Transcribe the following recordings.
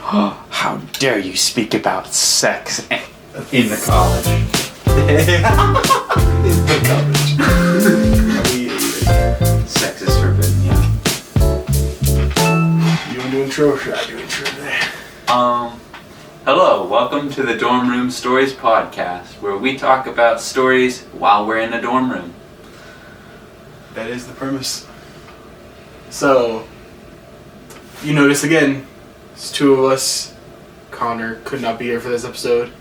How dare you speak about sex in the college? In the college. Sex is forbidden, yeah. You want to do intro or should I do intro today? Hello, welcome to the Dorm Room Stories podcast, where we talk about stories while we're in a dorm room. That is the premise. So, you notice again, it's two of us. Connor could not be here for this episode.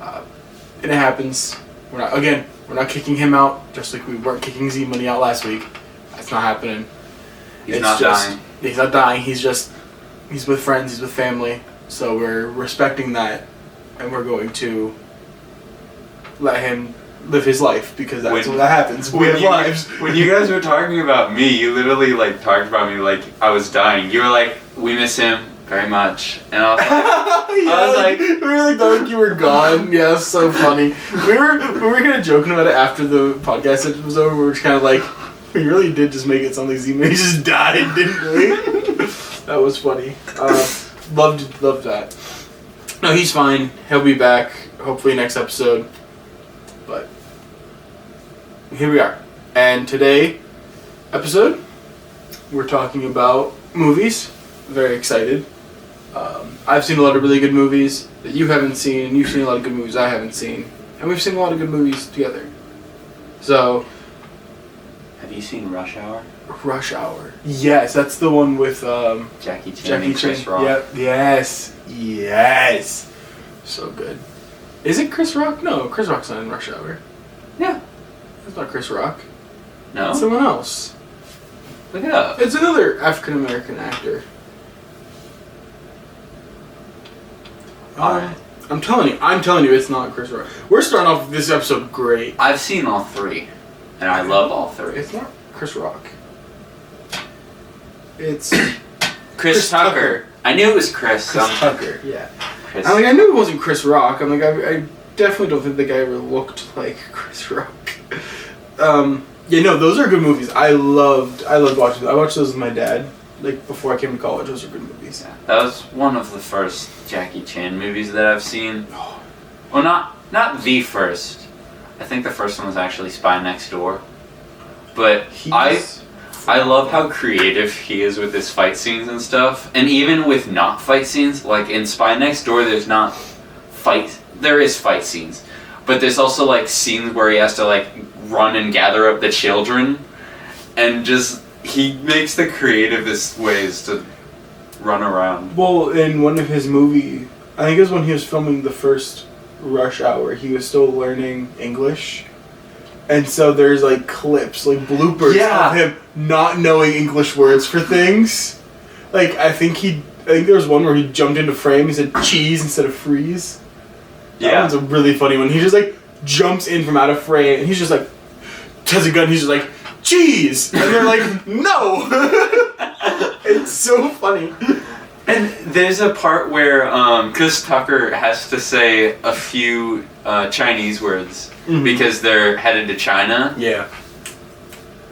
And it happens. We're not kicking him out, just like we weren't kicking Z-Money out last week. That's not happening. He's not dying. He's not dying. He's with friends, he's with family. So we're respecting that, and we're going to let him live his life, because that's what happens. We have lives. When you guys were talking about me, you literally talked about me like I was dying. You were like, we miss him very much. And I was like, we really thought you were gone. Yeah, it's so funny. We were kind of joking about it after the podcast was over. We were kind of like, we really did just make it sound like Z-Man just died, didn't we? That was funny. Loved that. No, he's fine. He'll be back hopefully next episode. But here we are. And today episode, we're talking about movies. Very excited. I've seen a lot of really good movies that you haven't seen, and you've seen a lot of good movies I haven't seen. And we've seen a lot of good movies together. So, have you seen Rush Hour? Rush Hour. Yes, that's the one with Jackie Chan and Chris Rock. Yep. Yes. So good. Is it Chris Rock? No, Chris Rock's not in Rush Hour. Yeah. It's not Chris Rock. No? It's someone else. Look it up. It's another African American actor. Alright. I'm telling you, it's not Chris Rock. We're starting off this episode great. I've seen all three, and I love all three. It's not Chris Rock. It's Chris Tucker. I knew it was Chris. Tucker. Yeah. Chris. I knew it wasn't Chris Rock. I'm like, I definitely don't think the guy ever looked like Chris Rock. Yeah, no, those are good movies. I loved watching them. I watched those with my dad. Like, before I came to college, those are good movies. Yeah, that was one of the first Jackie Chan movies that I've seen. Well, not the first. I think the first one was actually Spy Next Door. But I love how creative he is with his fight scenes and stuff. And even with not fight scenes, like in Spy Next Door, there is fight scenes. But there's also scenes where he has to run and gather up the children. And he makes the creativest ways to run around. Well, in one of his movies, I think it was when he was filming the first Rush Hour, he was still learning English. And so there's clips, bloopers of him not knowing English words for things. I think there was one where he jumped into frame, he said cheese instead of freeze. That one's a really funny one. He just jumps in from out of frame, and he's just has a gun, he's just cheese! And they're no! It's so funny. And there's a part where Chris Tucker has to say a few Chinese words because they're headed to China. Yeah.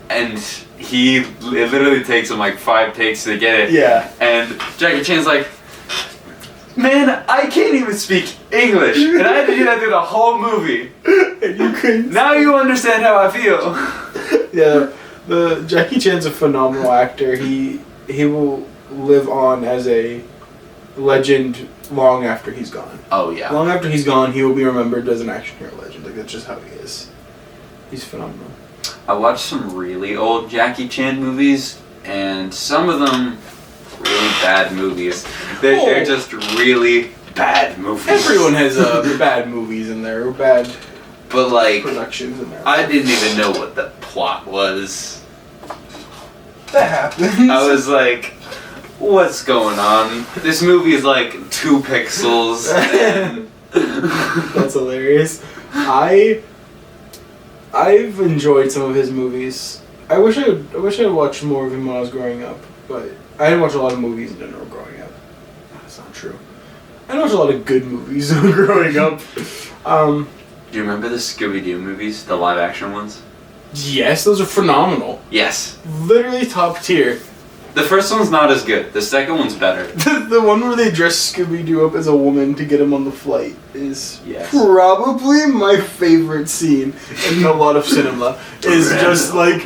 And it literally takes him 5 takes to get it. Yeah. And Jackie Chan's man, I can't even speak English. And I had to do that through the whole movie. And you couldn't. Now you understand how I feel. Yeah, the Jackie Chan's a phenomenal actor. He will live on as a legend long after he's gone. Oh yeah. Long after he's gone, he will be remembered as an action hero legend. That's just how he is. He's phenomenal. I watched some really old Jackie Chan movies, and some of them really bad movies. They're just really bad movies. Everyone has bad movies in there, or bad productions in there. I didn't even know what the plot was. That happens. I was what's going on? This movie is 2 pixels. That's hilarious. I've enjoyed some of his movies. I wish I had watched more of him when I was growing up, but I didn't watch a lot of movies in general growing up. That's not true. I didn't watch a lot of good movies growing up. Do you remember the Scooby-Doo movies, the live action ones? Yes, those are phenomenal. Yes. Literally top tier. The first one's not as good. The second one's better. The one where they dress Scooby-Doo up as a woman to get him on the flight is probably my favorite scene in a lot of cinema. Is just like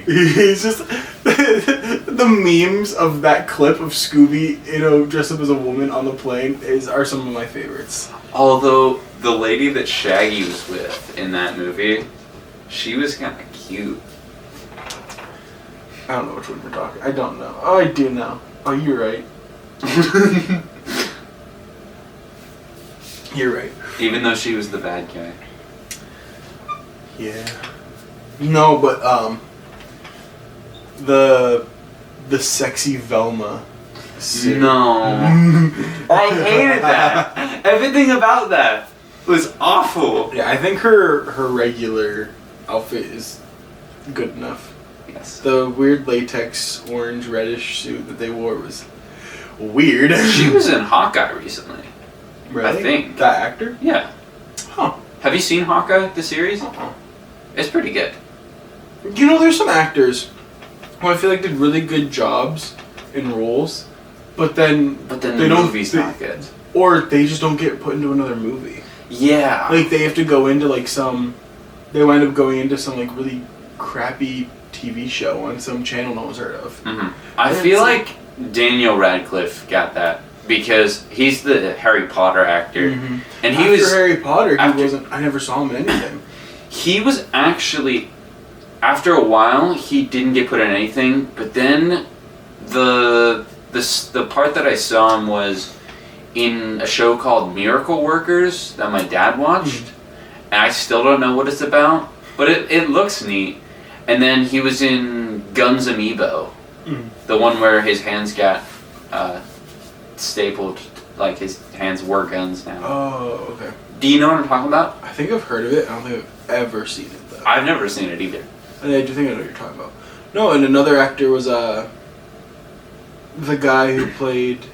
he's just the memes of that clip of Scooby, dressed up as a woman on the plane are some of my favorites. Although the lady that Shaggy was with in that movie, she was kind of cute. I don't know which one we're talking. I don't know. Oh, I do know. Oh, you're right. You're right. Even though she was the bad guy. Yeah. No, but the sexy Velma scene. No. I hated that. Everything about that was awful. Yeah, I think her regular outfit is good enough. Yes. The weird latex orange reddish suit that they wore was weird. She was in Hawkeye recently. Really? I think. That actor? Yeah. Huh. Have you seen Hawkeye, the series? Uh-huh. It's pretty good. There's some actors who I feel like did really good jobs in roles, but then the movie's not good. Or they just don't get put into another movie. Yeah. Like they have to go into they wind up going into some like really crappy TV show on some channel no one's heard of. Mm-hmm. I feel like Daniel Radcliffe got that because he's the Harry Potter actor, mm-hmm. and after Harry Potter, he wasn't. I never saw him in anything. He was actually, after a while, he didn't get put in anything. But then, the part that I saw him was in a show called Miracle Workers that my dad watched, and I still don't know what it's about, but it looks neat. And then he was in Guns Amiibo, the one where his hands got stapled, like his hands were guns now. Oh, okay. Do you know what I'm talking about? I think I've heard of it. I don't think I've ever seen it, though. I've never seen it either. I do think I know what you're talking about. No, and another actor was the guy who played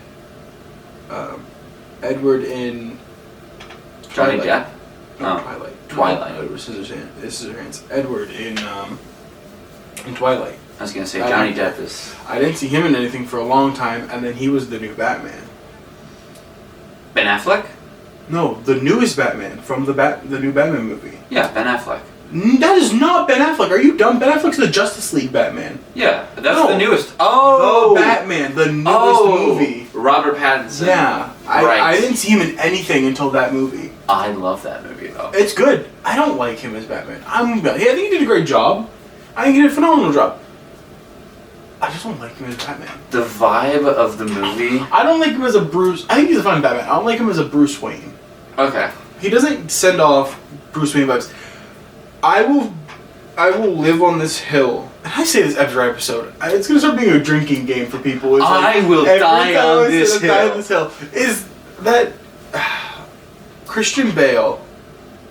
Edward in Johnny Twilight. Depp? No, Oh. Twilight. Edward Scissorhands. Edward in Twilight. I was gonna say Johnny Depp is... I didn't see him in anything for a long time, and then he was the new Batman. Ben Affleck? No, the newest Batman from the new Batman movie. Yeah, Ben Affleck. That is not Ben Affleck. Are you dumb? Ben Affleck's the Justice League Batman. Yeah, that's the newest. Oh! The Batman, the newest movie. Robert Pattinson. Yeah. I didn't see him in anything until that movie. I love that movie, though. It's good. I don't like him as Batman. I think he did a great job. I think he did a phenomenal job. I just don't like him as Batman. The vibe of the movie... I don't like him as a Bruce... I think he's a fine Batman. I don't like him as a Bruce Wayne. Okay. He doesn't send off Bruce Wayne vibes. I will live on this hill. And I say this every episode. It's going to start being a drinking game for people. It's I will die on this hill. Die on this hill. Is that... Christian Bale,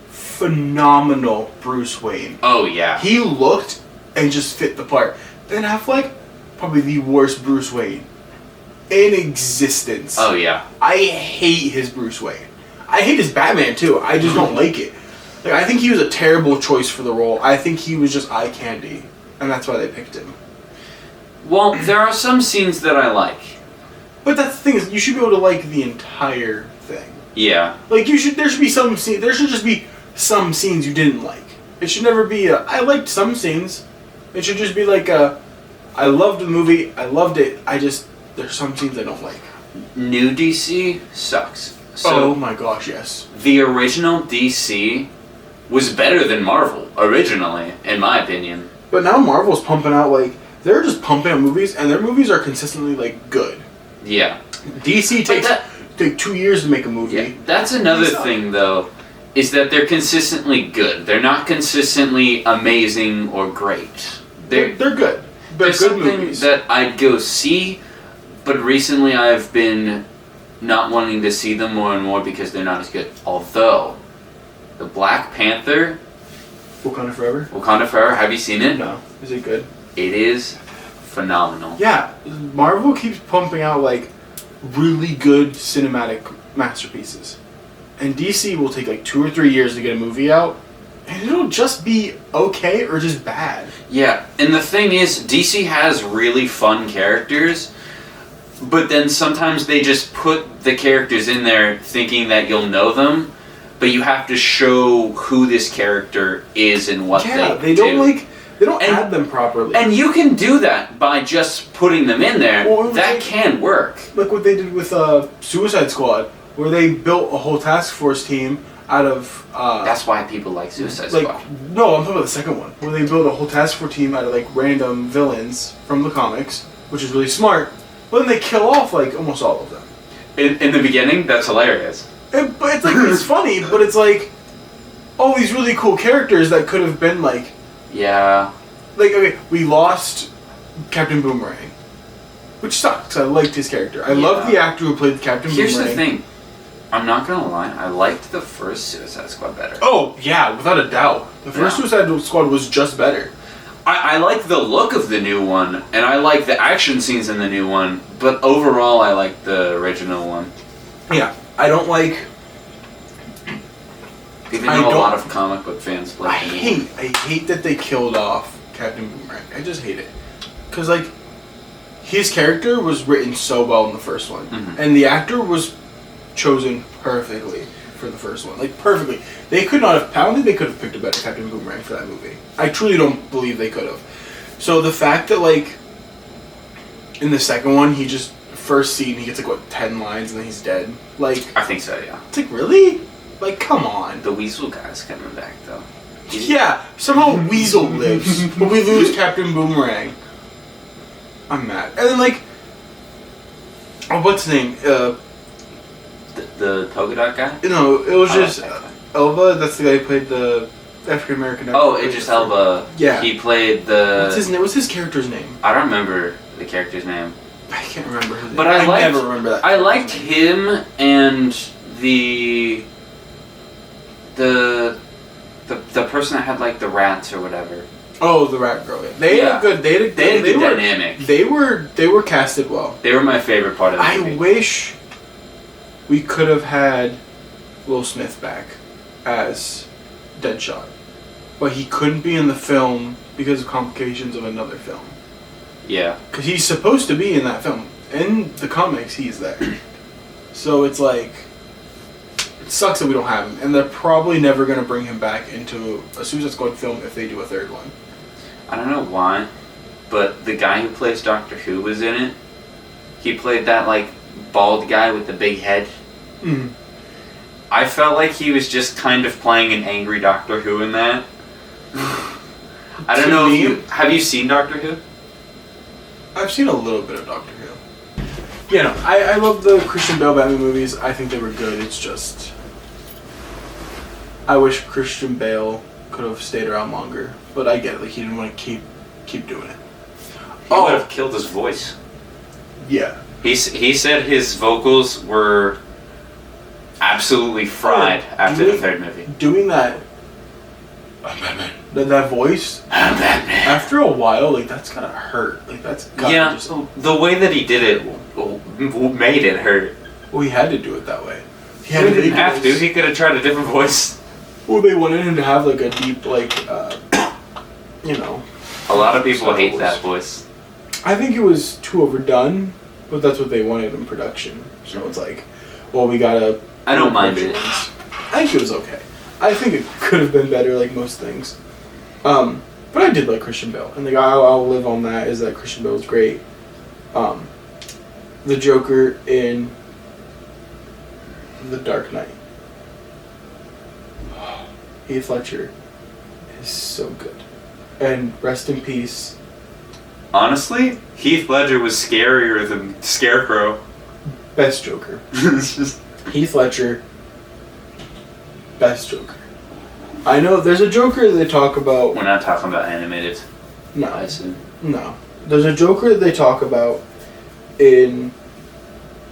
phenomenal Bruce Wayne. Oh, yeah. He looked and just fit the part. Ben Affleck, probably the worst Bruce Wayne in existence. Oh, yeah. I hate his Bruce Wayne. I hate his Batman, too. I just don't like it. Like, I think he was a terrible choice for the role. I think he was just eye candy, and that's why they picked him. Well, there are some scenes that I like. But that's the thing is, you should be able to like the entire thing. Yeah. Like, there should just be some scenes you didn't like. It should never be I liked some scenes. It should just be like I loved the movie, I loved it, there's some scenes I don't like. New DC sucks. So oh my gosh, yes. The original DC was better than Marvel, originally, in my opinion. But now Marvel's pumping out, they're just pumping out movies, and their movies are consistently, good. Yeah. DC take 2 years to make a movie. Yeah, that's another thing, though, is that they're consistently good. They're not consistently amazing or great. They're good. There's good something movies that I'd go see, but recently I've been not wanting to see them more and more because they're not as good. Although, the Black Panther... Wakanda Forever? Wakanda Forever, have you seen it? No. Is it good? It is phenomenal. Yeah. Marvel keeps pumping out, really good cinematic masterpieces. And DC will take, 2 or 3 years to get a movie out, And it'll just be okay or just bad. Yeah, and the thing is, DC has really fun characters, but then sometimes they just put the characters in there thinking that you'll know them, but you have to show who this character is and what they do. They don't add them properly. And you can do that by just putting them in there. Well, that can work. Like what they did with Suicide Squad, where they built a whole task force team out of... That's why people like Suicide Squad. No, I'm talking about the second one, where they built a whole task force team out of like random villains from the comics, which is really smart. But then they kill off like almost all of them. In the beginning, that's hilarious. But it's like, it's funny, but it's like, all these really cool characters that could have been like... Yeah. Like, okay, we lost Captain Boomerang, which sucked, because I liked his character. I loved the actor who played Captain Boomerang. Here's the thing. I'm not gonna lie, I liked the first Suicide Squad better. Oh, yeah, without a doubt. The first Suicide Squad was just better. I like the look of the new one, and I like the action scenes in the new one, but overall I like the original one. Yeah, I don't like... Even though a lot of comic book fans like I hate that they killed off Captain Boomerang. I just hate it. Because, like, his character was written so well in the first one. Mm-hmm. And the actor was chosen perfectly for the first one. Like, perfectly. They could not have... I don't think they could have picked a better Captain Boomerang for that movie. I truly don't believe they could have. So the fact that, like, in the second one, he just... First scene, he gets, like, what, 10 lines and then he's dead? Like... I think so, yeah. It's like, really? Like, come on. The Weasel guy's coming back, though. Yeah, somehow Weasel lives, but we lose Captain Boomerang. I'm mad. And then, like... Oh, what's his name? The polka dot guy? No, it was just... Elba, that's the guy who played the African-American actor. Oh, Idris Elba. Yeah. He played the... What's his name? What's his character's name? I don't remember the character's name. I can't remember his name. But I never remember that. I liked him and the person that had like the rats or whatever. Oh, the rat girl. Yeah. They had a good dynamic. They were casted well. They were my favorite part of the movie. I wish we could have had Will Smith back as Deadshot, but he couldn't be in the film because of complications of another film. Yeah. Because he's supposed to be in that film. In the comics, he's there. So it's like... It sucks that we don't have him. And they're probably never going to bring him back into a Suicide Squad film if they do a third one. I don't know why, but the guy who plays Doctor Who was in it. He played that, like, bald guy with the big head. Mm. I felt like he was just kind of playing an angry Doctor Who in that. I don't know if you... Have you seen Doctor Who? I've seen a little bit of Doctor Who. Yeah, no, I love the Christian Bale Batman movies. I think they were good. It's just... I wish Christian Bale could have stayed around longer. But I get it. Like, he didn't want to keep doing it. He would have killed his voice. Yeah. He said his vocals were absolutely fried after the third movie. Doing that... That voice, after a while, like, that's gotta hurt. Like, that's gotta just... The way that he did it made it hurt. Well, he had to do it that way. He didn't have to. He could have tried a different voice. Well, they wanted him to have, like, a deep, like, you know... A lot of people hate that voice. I think it was too overdone, but that's what they wanted in production. So it's like, well, we gotta... I don't mind it. I think it was okay. I think it could have been better, like most things. But I did like Christian Bale. And I'll live on that, is that Christian Bale was great. The Joker in The Dark Knight. Heath Ledger is so good. And rest in peace. Honestly, Heath Ledger was scarier than Scarecrow. Best Joker. Heath Ledger. Best Joker. I know there's a Joker they talk about. We're not talking about animated. No. I assume. No. There's a Joker they talk about in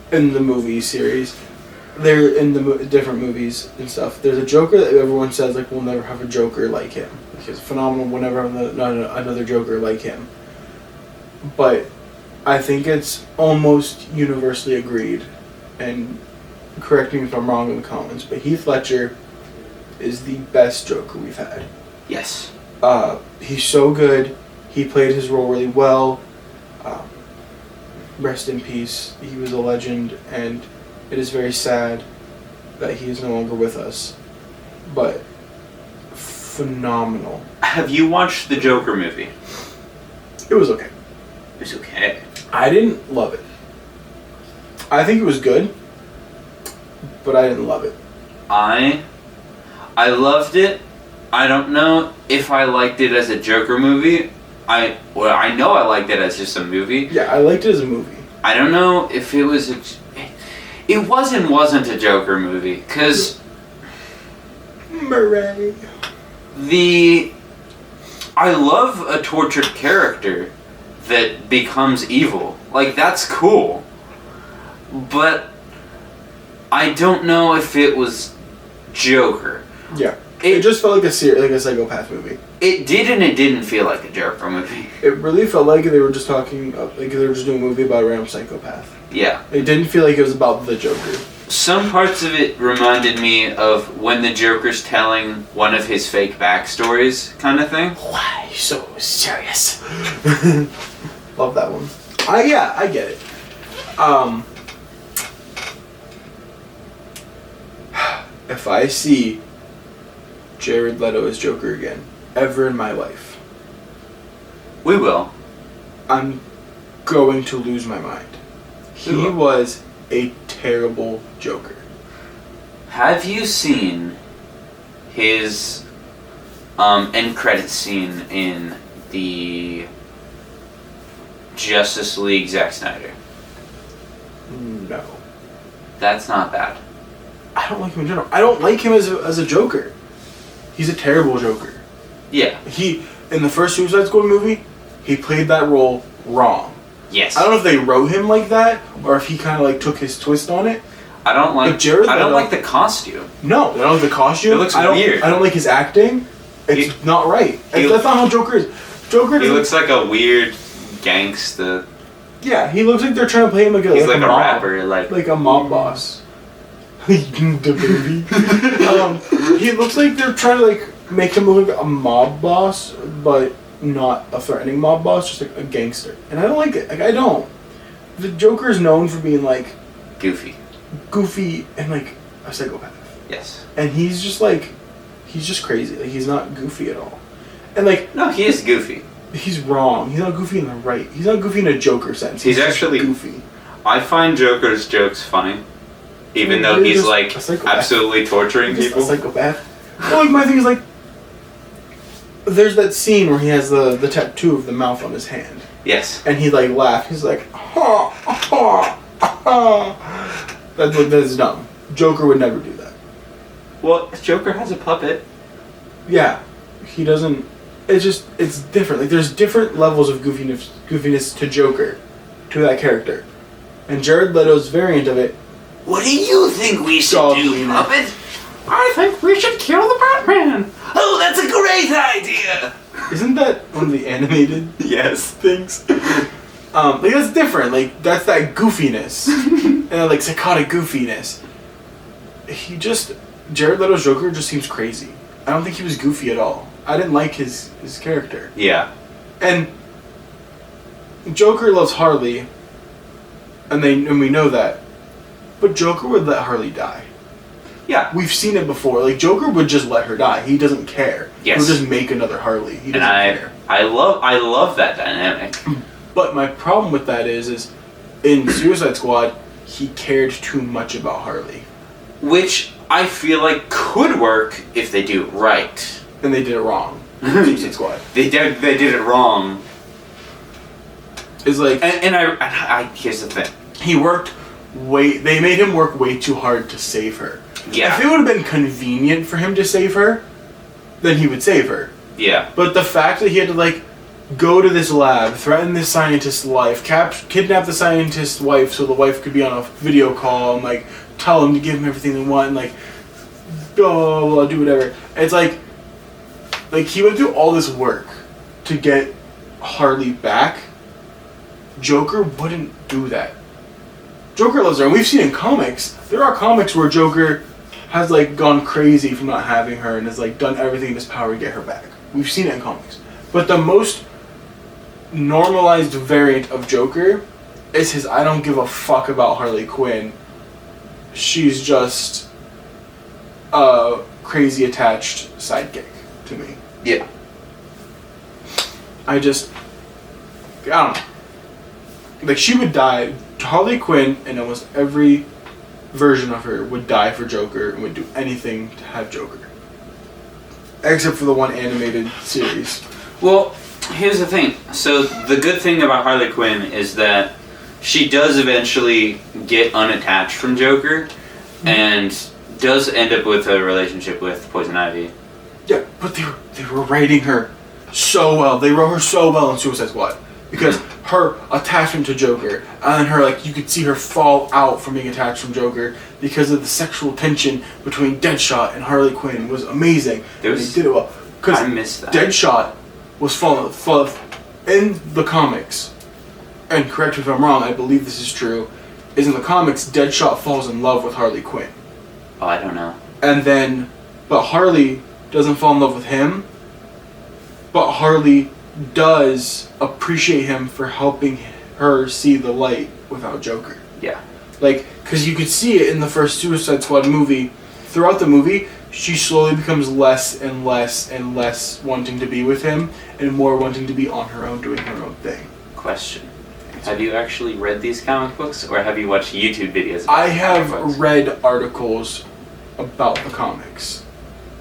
the movie series. They're in the different movies and stuff. There's a Joker that everyone says, like, we'll never have a Joker like him. He's phenomenal. We'll never have another Joker like him. But I think it's almost universally agreed, and correct me if I'm wrong in the comments, but Heath Ledger is the best Joker we've had. Yes. He's so good. He played his role really well. Rest in peace. He was a legend, and it is very sad that he is no longer with us. But phenomenal. Have you watched the Joker movie? It was okay. It was okay. I didn't love it. I think it was good, but I didn't love it. I loved it. I don't know if I liked it as a Joker movie. I know I liked it as just a movie. Yeah, I liked it as a movie. I don't know if it was it wasn't a Joker movie, because Murray. I love a tortured character that becomes evil. Like, that's cool. But I don't know if it was Joker. Yeah. It just felt like a psychopath movie. It did, and it didn't feel like a Joker movie. It really felt like they were just talking, like they were just doing a movie about a random psychopath. Yeah. It didn't feel like it was about the Joker. Some parts of it reminded me of when the Joker's telling one of his fake backstories, kind of thing. Why are you so serious? Love that one. I get it. If I see Jared Leto as Joker again, ever in my life, We will. I'm going to lose my mind. He was a terrible Joker. Have you seen his end credit scene in the Justice League Zack Snyder? No. That's not bad. I don't like him in general. I don't like him as a Joker. He's a terrible Joker. Yeah. In the first Suicide Squad movie, he played that role wrong. Yes. I don't know if they wrote him like that or if he kind of like took his twist on it. I don't like. But Jared I don't Leto- like the costume. No, I don't like the costume. It looks I don't, weird. I don't like his acting. It's not right. That's not how Joker is. Joker. He looks like a weird gangster. Yeah, he looks like they're trying to play him like a He's like a mob, rapper, like a mob boss. The baby. He looks like they're trying to like make him look like a mob boss, but not a threatening mob boss, just like a gangster. And I don't like it. Like, I don't. The Joker is known for being like Goofy. and like a psychopath. Yes. And he's just crazy. Like, he's not goofy at all. And like, No, he is goofy. he's wrong. He's not goofy in the right. He's not goofy in a Joker sense. He's just actually goofy. I find Joker's jokes funny, even though he's like absolutely torturing He's people. a psychopath. Well, like, my thing is like, there's that scene where he has the tattoo of the mouth on his hand, Yes. and he like laughs. He's like, ha ha ha. That's dumb. Joker would never do that. Well, Joker has a puppet. Yeah, he doesn't. It's different. Like, there's different levels of goofiness to Joker, to that character, and Jared Leto's variant of it. What do you think we should Dog do, wiener. puppet? I think we should kill the Batman. Oh, that's a great idea. Isn't that one of the animated Yes. things? Like, that's different. Like, that's that goofiness. And that, like, psychotic goofiness. Jared Leto's Joker just seems crazy. I don't think he was goofy at all. I didn't like his character. Yeah. And Joker loves Harley, and we know that. But Joker would let Harley die. Yeah. We've seen it before. Like, Joker would just let her die. He doesn't care. Yes. He would just make another Harley. He doesn't care. I love that dynamic. But my problem with that is in Suicide Squad, he cared too much about Harley. Which I feel like could work if they do it right. And they did it wrong. Suicide Squad. They did it wrong. It's like, And I here's the thing. they made him work way too hard to save her. Yeah. If it would have been convenient for him to save her, then he would save her. Yeah. But the fact that he had to, like, go to this lab, threaten this scientist's life, kidnap the scientist's wife so the wife could be on a video call and, like, tell him to give him everything they want and, like, blah, do whatever. It's like he went through all this work to get Harley back. Joker wouldn't do that. Joker loves her, and we've seen in comics, there are comics where Joker has like gone crazy from not having her and has like done everything in his power to get her back. We've seen it in comics. But the most normalized variant of Joker is his I don't give a fuck about Harley Quinn. She's just a crazy attached sidekick to me. Yeah. I don't know. Like, she would die. Harley Quinn, in almost every version of her, would die for Joker and would do anything to have Joker. Except for the one animated series. Well, here's the thing. So, the good thing about Harley Quinn is that she does eventually get unattached from Joker and does end up with a relationship with Poison Ivy. Yeah, but they were writing her so well. They wrote her so well in Suicide Squad. Because her attachment to Joker, and her, like, you could see her fall out from being attached from Joker because of the sexual tension between Deadshot and Harley Quinn was amazing. They did it well. I missed that. Deadshot was falling in the comics, and correct me if I'm wrong, I believe this is true, is in the comics, Deadshot falls in love with Harley Quinn. Oh, I don't know. And then, but Harley doesn't fall in love with him, but Harley does appreciate him for helping her see the light without Joker. Yeah. Like, because you could see it in the first Suicide Squad movie. Throughout the movie, she slowly becomes less and less and less wanting to be with him and more wanting to be on her own, doing her own thing. Question. Have you actually read these comic books, or have you watched YouTube videos about I have comic books? read articles about the comics.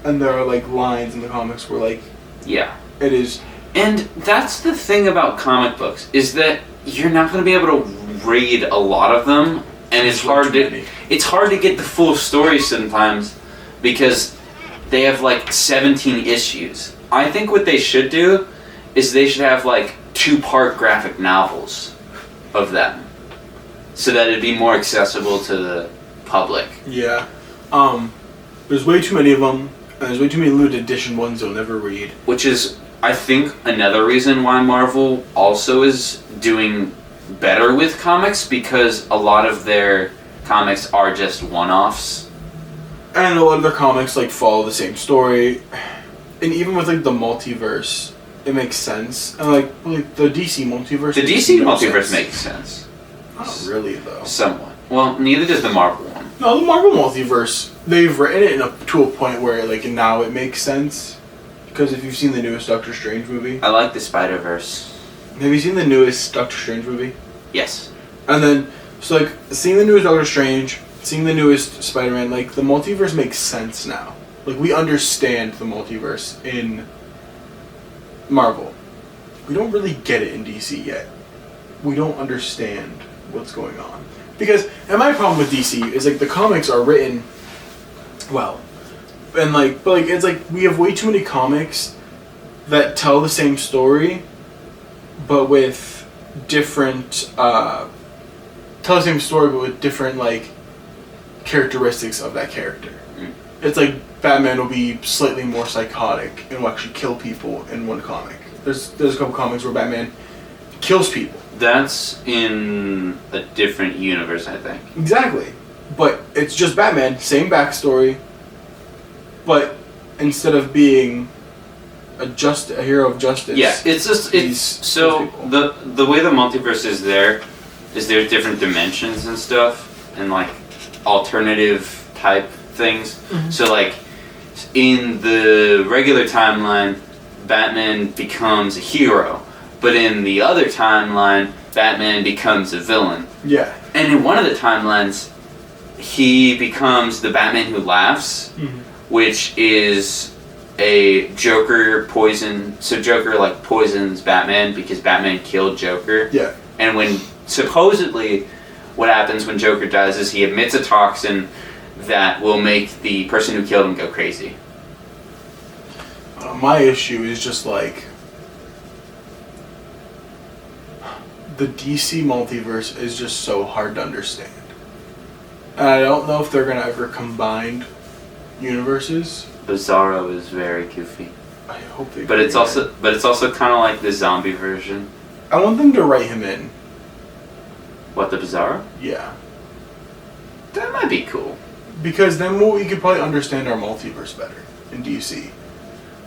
And there are, like, lines in the comics where, like... Yeah. It is... And that's the thing about comic books, is that you're not going to be able to read a lot of them, and it's hard to get the full story sometimes, because they have like 17 issues. I think what they should do is they should have like 2-part graphic novels of them, so that it'd be more accessible to the public. Yeah. There's way too many of them, and there's way too many limited edition ones you'll never read. Which is, I think, another reason why Marvel also is doing better with comics, because a lot of their comics are just one-offs. And a lot of their comics, like, follow the same story. And even with, like, the multiverse, it makes sense. And, like the DC multiverse... The DC multiverse makes sense. Not really, though. Somewhat. Well, neither does the Marvel one. No, the Marvel multiverse, they've written it to a point where, like, now it makes sense. Because if you've seen the newest Doctor Strange movie... I like the Spider-Verse. Have you seen the newest Doctor Strange movie? Yes. And then, so, like, seeing the newest Doctor Strange, seeing the newest Spider-Man, like, the multiverse makes sense now. Like, we understand the multiverse in Marvel. We don't really get it in DC yet. We don't understand what's going on. Because, and my problem with DC is, like, the comics are written well. And, like, but, like, it's like, we have way too many comics that tell the same story, but with different, tell the same story, but with different, like, characteristics of that character. Mm. It's like, Batman will be slightly more psychotic and will actually kill people in one comic. There's a couple comics where Batman kills people. That's in a different universe, I think. Exactly. But it's just Batman, same backstory, but instead of being a hero of justice... Yeah, it's just... So, the way the multiverse is there's different dimensions and stuff, and, like, alternative type things. Mm-hmm. So, like, in the regular timeline, Batman becomes a hero, but in the other timeline, Batman becomes a villain. Yeah. And in one of the timelines, he becomes the Batman who laughs, mm-hmm. which is a Joker poison. So Joker, like, poisons Batman because Batman killed Joker. Yeah. And when, supposedly, what happens when Joker dies is he emits a toxin that will make the person who killed him go crazy. My issue is just, like, the DC multiverse is just so hard to understand. And I don't know if they're going to ever combine universes. Bizarro is very goofy. I hope they. But it's also kind of like the zombie version. I want them to write him in. What, the Bizarro? Yeah. That might be cool. Because then we could probably understand our multiverse better in DC.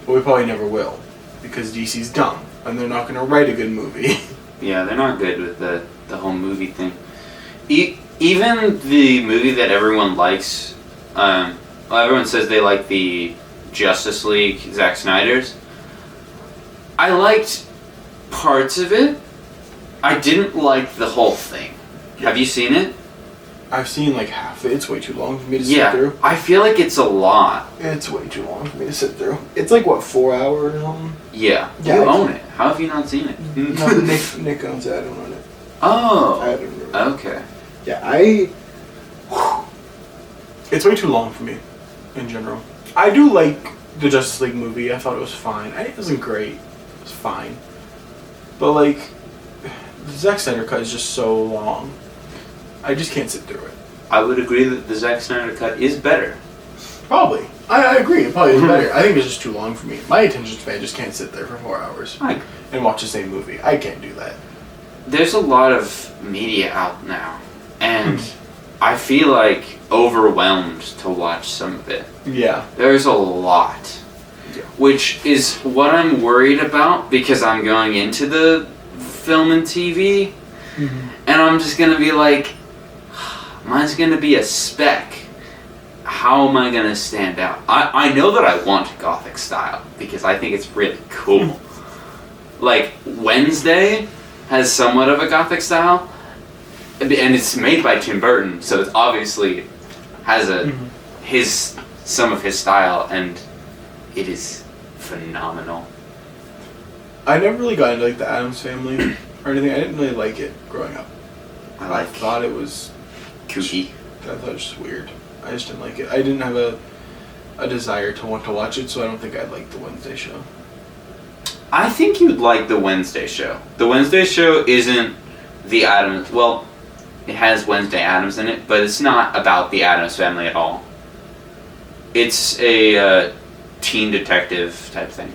But we probably never will. Because DC's dumb. And they're not going to write a good movie. Yeah, they're not good with the whole movie thing. Even the movie that everyone likes, everyone says they like the Justice League, Zack Snyder's. I liked parts of it. I didn't like the whole thing. Yeah. Have you seen it? I've seen like half of it. It's way too long for me to sit through. I feel like it's a lot. It's way too long for me to sit through. It's like, what, 4 hours or something? Yeah. You own it. How have you not seen it? No, Nick owns it. I don't own it. Oh. I don't know. Okay. Yeah, it's way too long for me, in general. I do like the Justice League movie. I thought it was fine. It wasn't great. It was fine. But, like, the Zack Snyder cut is just so long. I just can't sit through it. I would agree that the Zack Snyder cut is better. Probably. I agree. It probably is better. I think it's just too long for me. My attention span just can't sit there for 4 hours and watch the same movie. I can't do that. There's a lot of media out now, and I feel like overwhelmed to watch some of it. Yeah. There's a lot. Yeah. Which is what I'm worried about because I'm going into the film and TV, and I'm just going to be like, mine's going to be a speck. How am I going to stand out? I know that I want Gothic style because I think it's really cool. Like, Wednesday has somewhat of a Gothic style, and it's made by Tim Burton, so it obviously has some of his style, and it is phenomenal. I never really got into like the Addams Family or anything. I didn't really like it growing up. I thought it was kooky. I thought it was just weird. I just didn't like it. I didn't have a desire to want to watch it, so I don't think I'd like the Wednesday show. I think you'd like the Wednesday show. The Wednesday show isn't the Addams... Well, it has Wednesday Addams in it, but it's not about the Addams Family at all. It's a teen detective type thing.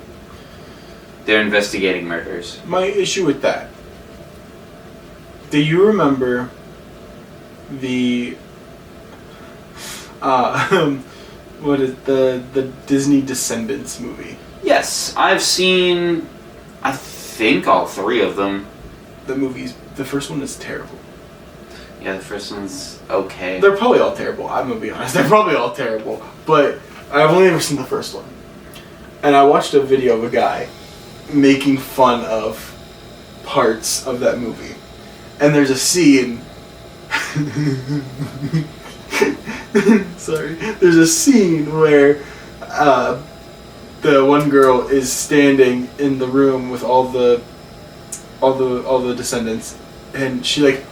They're investigating murders. My issue with that... Do you remember the... what is the Disney Descendants movie? Yes, I've seen, I think, all 3 of them. The first one is terrible. Yeah, the first one's okay. They're probably all terrible, I'm gonna be honest. They're probably all terrible. But I've only ever seen the first one. And I watched a video of a guy making fun of parts of that movie. And there's a scene... Sorry. There's a scene where the one girl is standing in the room with all the descendants, and she like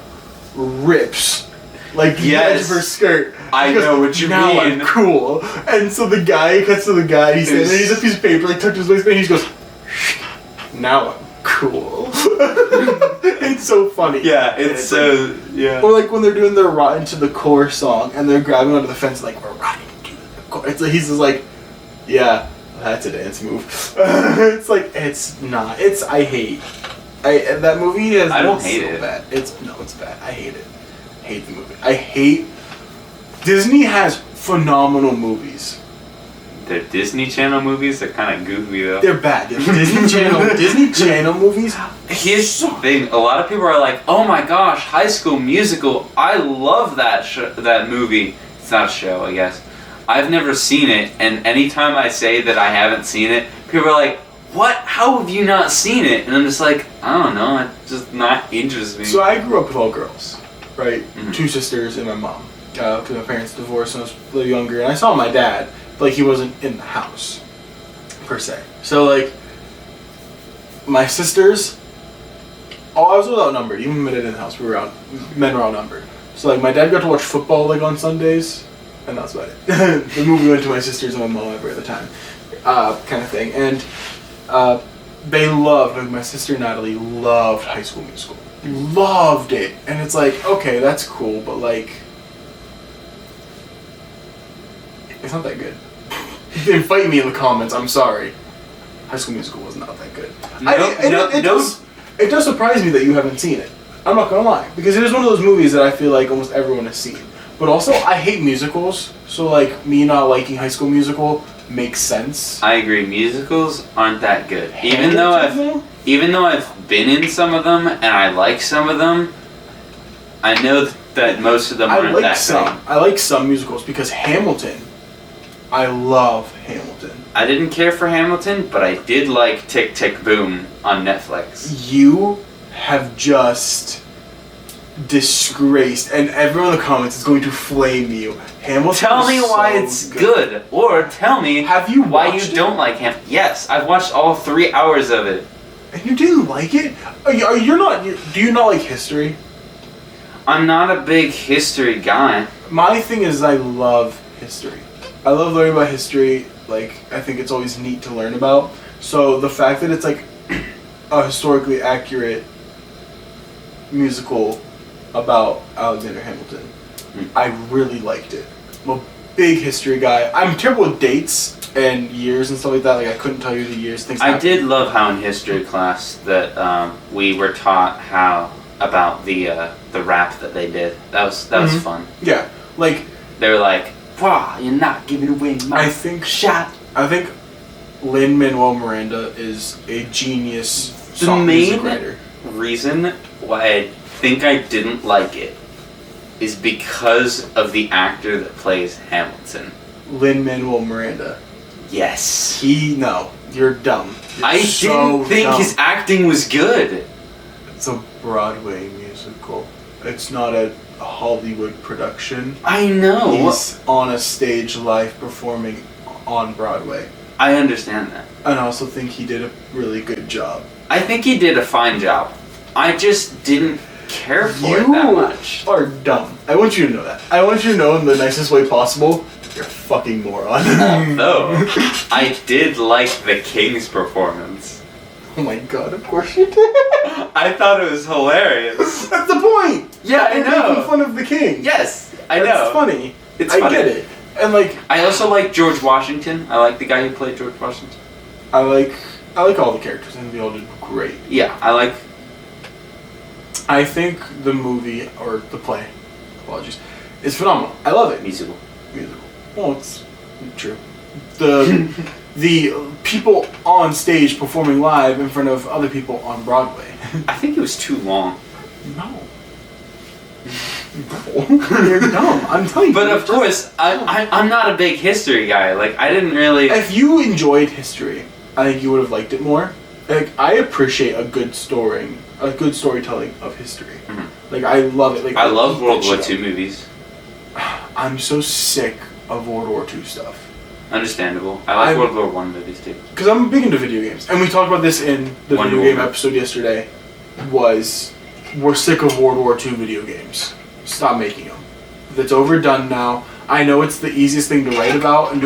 rips like the edge of her skirt. I know what you now mean. I'm cool. And so the guy cuts to the guy. He's standing there. He's a piece of paper like tucked his waistband. He just goes, "Now I'm cool." It's so funny. Yeah, it's so yeah. Or like when they're doing their Rotten to the Core song and they're grabbing onto the fence like, we're rotting to the core. It's like he's just like, yeah, that's a dance move. It's like it's not. I hate. That movie is. I don't hate it. Bad. It's bad. I hate it. I hate the movie. Disney has phenomenal movies. The Disney Channel movies are kind of goofy though. They're bad. The Disney Channel movies. Here's the thing: a lot of people are like, "Oh my gosh, High School Musical! I love that movie." It's not a show, I guess. I've never seen it, and anytime I say that I haven't seen it, people are like, "What? How have you not seen it?" And I'm just like, I don't know. It's just not interesting. So I grew up with all girls, right? Mm-hmm. 2 sisters and my mom. Because my parents divorced when I was a little younger, and I saw my dad. But, like, he wasn't in the house, per se. So, like, my sisters, I was outnumbered. Even men in the house, men were outnumbered. So, like, my dad got to watch football, like, on Sundays, and that's about it. The movie went to my sisters and my mom every other time, kind of thing. And they loved, like, my sister Natalie loved High School Musical. Loved it. And it's like, okay, that's cool, but, like, it's not that good. Then fight me in the comments. I'm sorry. High School Musical was not that good. It does surprise me that you haven't seen it. I'm not gonna lie, because it is one of those movies that I feel like almost everyone has seen. But also, I hate musicals, so like me not liking High School Musical makes sense. I agree. Musicals aren't that good. Hamilton, Even though I've been in some of them and I like some of them, I know that most of them aren't that great. I like some musicals because Hamilton. I love Hamilton. I didn't care for Hamilton, but I did like Tick Tick Boom on Netflix. You have just disgraced, and everyone in the comments is going to flame you. Hamilton. Tell me why it's good, or tell me why you don't like Hamilton. Yes, I've watched all 3 hours of it. And you didn't like it? You're not. Do you not like history? I'm not a big history guy. My thing is, I love history. I love learning about history. Like, I think it's always neat to learn about. So the fact that it's like a historically accurate musical about Alexander Hamilton, I really liked it. I'm a big history guy. I'm terrible with dates and years and stuff like that. Like, I couldn't tell you the years. I did love how in history class that we were taught about the rap that they did. That was fun. Yeah, like they were like, "Wow, you're not giving away my shot." I think Lin-Manuel Miranda is a genius music writer. The main reason why I think I didn't like it is because of the actor that plays Hamilton. Lin-Manuel Miranda. Yes. No, you're dumb. I didn't think his acting was good. It's a Broadway musical. It's not a Hollywood production. I know. He's on a stage live performing on Broadway. I understand that. And I also think he did a really good job. I think he did a fine job. I just didn't care for it that much. You are dumb. I want you to know that. I want you to know in the nicest way possible, you're a fucking moron. Although, I did like the King's performance. Oh my god, of course you did. I thought it was hilarious. That's the point. Yeah, I know. Making fun of the king. Yes, I know. That's funny. It's I funny. get it. And like, I also like George Washington. I like the guy who played George Washington. I like all the characters and they all did great. Yeah, I think the movie or the play, apologies, is phenomenal. I love it. Musical. Well, it's true. The people on stage performing live in front of other people on Broadway. I think it was too long. No. You're dumb. I'm telling you. But of course, I'm not a big history guy. Like, I didn't really... If you enjoyed history, I think you would have liked it more. Like, I appreciate a good storytelling of history. Mm-hmm. Like, I love it. Like, I love World War II movies. I'm so sick of World War II stuff. Understandable. I like World War I movies too. Because I'm big into video games. And we talked about this in the video game episode yesterday. We're sick of World War II video games. Stop making them. That's overdone now. I know it's the easiest thing to write about and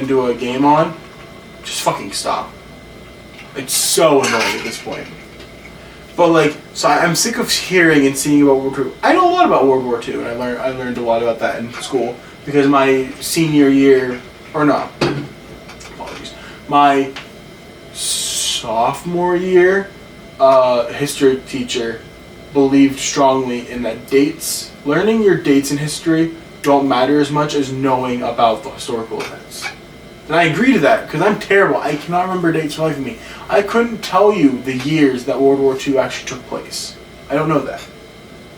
do a game on. Just fucking stop. It's so annoying at this point. But like, so I'm sick of hearing and seeing about World War II. I know a lot about World War II, and I learned a lot about that in school because my senior year, or no, apologies, my sophomore year, history teacher believed strongly in that learning your dates in history don't matter as much as knowing about the historical events. And I agree to that, because I'm terrible. I cannot remember dates for the life of me. I couldn't tell you the years that World War II actually took place. I don't know that.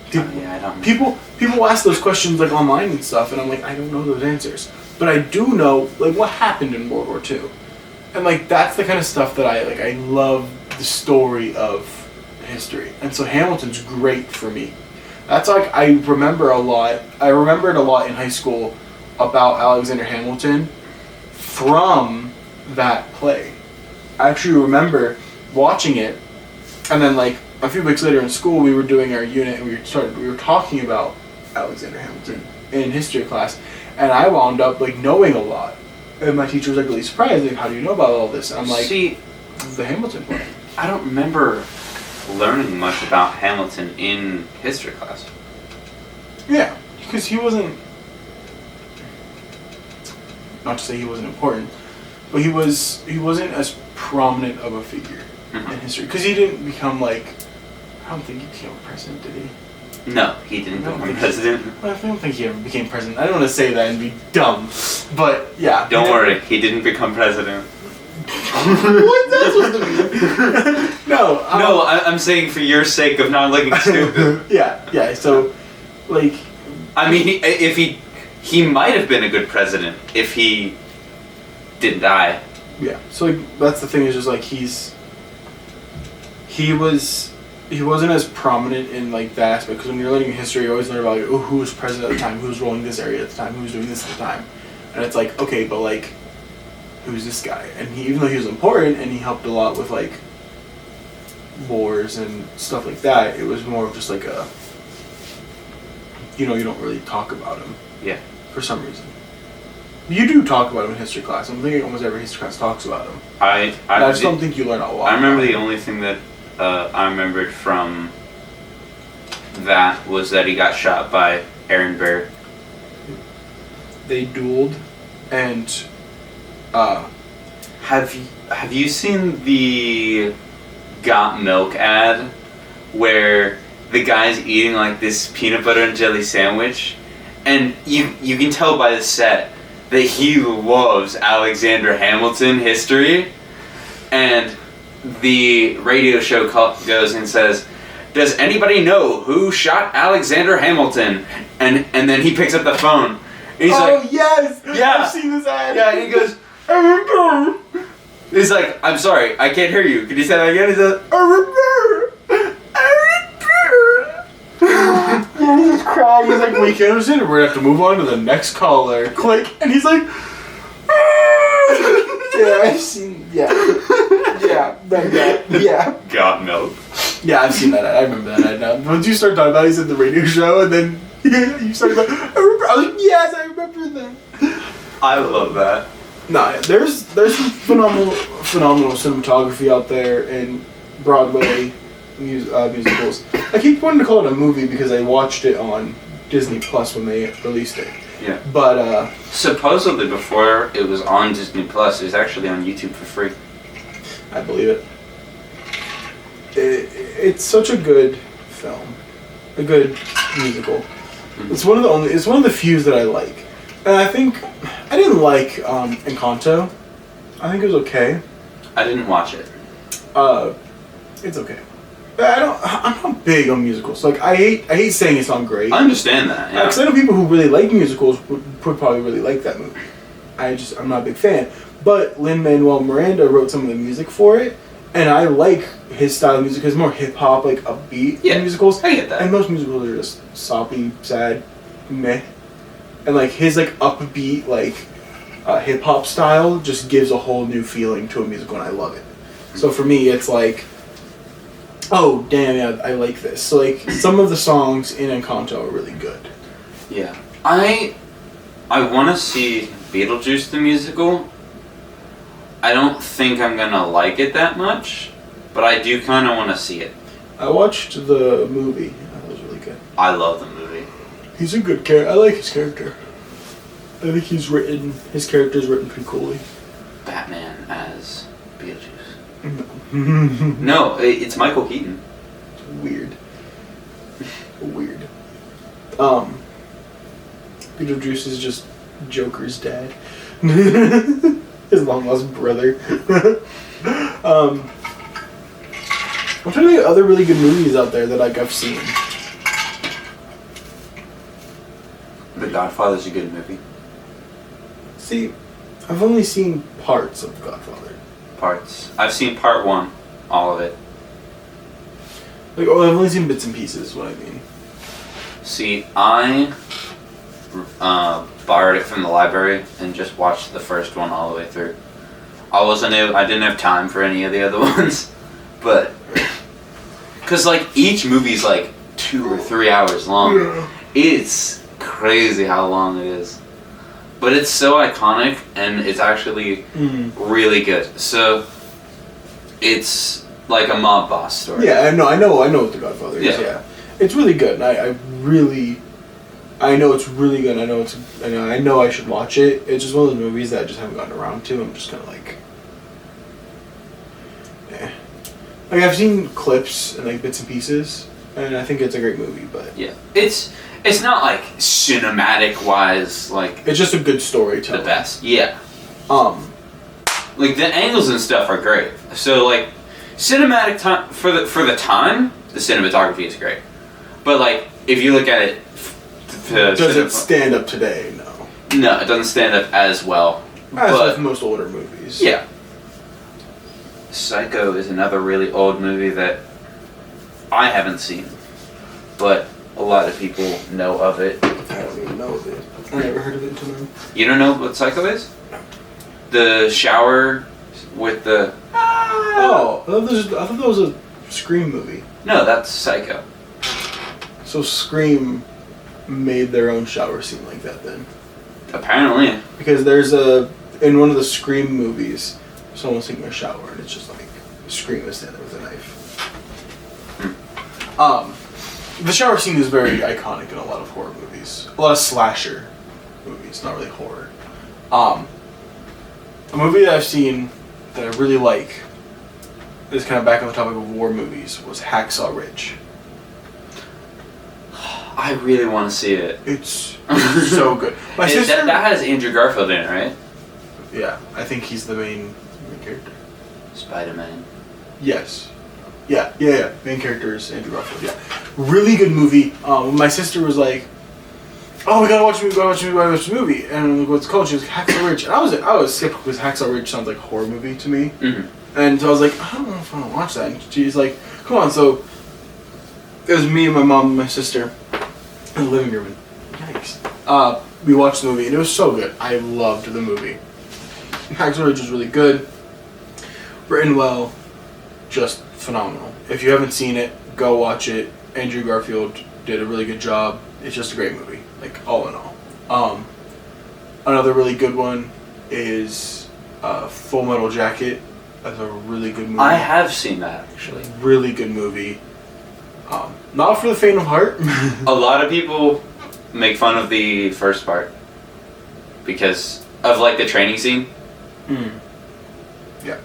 I don't know. People ask those questions like online and stuff, and I'm like, I don't know those answers. But I do know like what happened in World War II. And like that's the kind of stuff that I love the story of history. And so Hamilton's great for me. That's like I remember a lot. I remembered a lot in high school about Alexander Hamilton from that play. I actually remember watching it, and then like a few weeks later in school we were doing our unit and we were talking about Alexander Hamilton in history class, and I wound up like knowing a lot. And my teacher was like really surprised, like, how do you know about all this? And I'm like, see, the Hamilton play. I don't remember learning much about Hamilton in history class. Yeah, because he wasn't, not to say he wasn't important, but he wasn't as prominent of a figure in history. Because he didn't become like, I don't think he became a president, did he? No, he didn't become president. I don't think he ever became president. I don't want to say that and be dumb, but yeah. Don't worry, he didn't become president. What's that supposed to mean? No, I'm saying for your sake of not looking stupid. yeah. So, like, I mean, if he might have been a good president if he didn't die. Yeah. So like, that's the thing is just like he wasn't as prominent in like that aspect because when you're learning history, you always learn about like, oh, who was president at the time, who was ruling this area at the time, who was doing this at the time, and it's like okay, but like, who's this guy? And even though he was important and he helped a lot with like wars and stuff like that, it was more of just like a you don't really talk about him. Yeah. For some reason. You do talk about him in history class. I'm thinking almost every history class talks about him. I just don't think you learn a lot. I remember the only thing that I remembered from that was that he got shot by Aaron Burr. They dueled, and have you seen the Got Milk ad where the guy's eating like this peanut butter and jelly sandwich, and you can tell by the set that he loves Alexander Hamilton history, and the radio show goes and says, "Does anybody know who shot Alexander Hamilton?" And then he picks up the phone. And he's like, yes, yeah, I've seen this ad. Yeah, and he goes, "I remember." He's like, "I'm sorry, I can't hear you. Could you say that again?" He says, "I remember. And he's crying. He's like, "We can't understand it. We're gonna have to move on to the next caller." Click, and he's like, "Yeah, I've seen. Yeah, yeah." Got Milk. Yeah, I've seen that ad. I remember that ad now. Once you start talking about it, he's at the radio show, and then you started like, "I remember." I was like, "Yes, I remember that." I love that. Nah, there's some phenomenal cinematography out there in Broadway musicals. I keep wanting to call it a movie because I watched it on Disney Plus when they released it. Yeah. But supposedly before it was on Disney Plus, it was actually on YouTube for free. I believe it. It's such a good film, a good musical. Mm-hmm. It's one of the few that I like. And I think I didn't like Encanto. I think it was okay. I didn't watch it. It's okay. I'm not big on musicals. Like I hate saying it's not great. I understand that. Yeah. Because I know people who really like musicals would probably really like that movie. I'm not a big fan. But Lin-Manuel Miranda wrote some of the music for it, and I like his style of music. It's more hip hop, like upbeat musicals. I get that. And most musicals are just soppy, sad, meh. And like his like upbeat like hip hop style just gives a whole new feeling to a musical, and I love it. So for me, it's like, oh damn, yeah, I like this. So like some of the songs in Encanto are really good. Yeah, I want to see Beetlejuice the musical. I don't think I'm gonna like it that much, but I do kind of want to see it. I watched the movie. That was really good. I love the movie. He's a good character. I like his character. I think his character's written pretty coolly. Batman as Beetlejuice. No. No, it's Michael Keaton. Weird. Beetlejuice is just Joker's dad. His long lost brother. I'm trying to think of other really good movies out there that like I've seen. The Godfather's a good movie. See, I've only seen parts of Godfather. Parts. I've seen part 1, all of it. Like, I've only seen bits and pieces, is what I mean. See, I borrowed it from the library and just watched the first one all the way through. I didn't have time for any of the other ones, but because like each movie's like 2 or 3 hours long. Yeah. It's crazy how long it is, but it's so iconic and it's actually really good. So it's like a mob boss story. Yeah, I know what The Godfather is. Yeah, it's really good. And I know it's really good. I know I should watch it. It's just one of those movies that I just haven't gotten around to. I'm just kind of like, eh. Like I've seen clips and like bits and pieces, and I think it's a great movie. But yeah, it's not like cinematic wise like it's just a good storytelling. The best, yeah. Like the angles and stuff are great. So like cinematic time for the time, the cinematography is great. But like if you look at it, does it stand up today? No. No, it doesn't stand up as well. As with most older movies. Yeah. Psycho is another really old movie that I haven't seen, but a lot of people know of it. I don't even know of it. I never heard of it until now. You don't know what Psycho is? The shower with the... Oh, I thought that was a Scream movie. No, that's Psycho. So Scream made their own shower scene like that then? Apparently. Because in one of the Scream movies, someone's taking a shower and it's just like Scream is standing there with a knife. The shower scene is very iconic in a lot of horror movies. A lot of slasher movies, not really horror. A movie that I've seen that I really like, is kind of back on the topic of war movies, was Hacksaw Ridge. I really want to see it. It's so good. My sister... That has Andrew Garfield in it, right? Yeah, I think he's the main character. Spider-Man. Yes. Yeah. Main character is Andrew Garfield, yeah. Really good movie. My sister was like, oh, we gotta watch the movie. And I'm like, what's it called? She was like, Hacksaw Ridge. And I was skeptical because Hacksaw Ridge sounds like a horror movie to me. Mm-hmm. And so I was like, I don't know if I want to watch that. And she's like, come on. So it was me and my mom and my sister in the living room. Yikes. We watched the movie and it was so good. I loved the movie. Hacksaw Ridge was really good. Written well. Just phenomenal. If you haven't seen it, go watch it. Andrew Garfield did a really good job. It's just a great movie, like all in all. Another really good one is Full Metal Jacket. That's a really good movie. I have seen that actually. Really good movie. Not for the faint of heart. A lot of people make fun of the first part because of like the training scene. Yeah.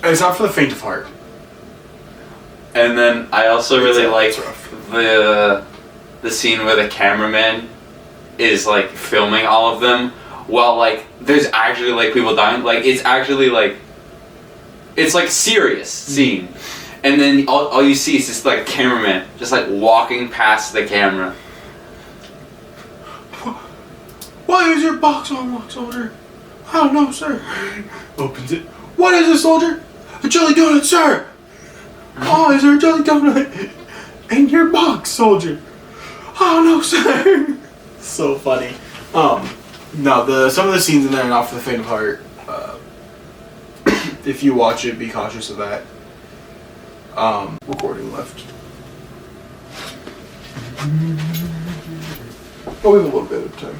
It's not for the faint of heart. And then I also really like the scene where the cameraman is like filming all of them while like there's actually like people dying. Like it's actually like it's like serious scene. And then all you see is just like a cameraman just like walking past the camera. Why is your box unlocked, soldier? I don't know, sir. Opens it. What is this, soldier? A jelly donut, sir. Oh, is there a jelly donut in your box, soldier? Oh no, sir. So funny. No, some of the scenes in there are not for the faint of heart. If you watch it, be cautious of that. Recording left. Oh, we have a little bit of time.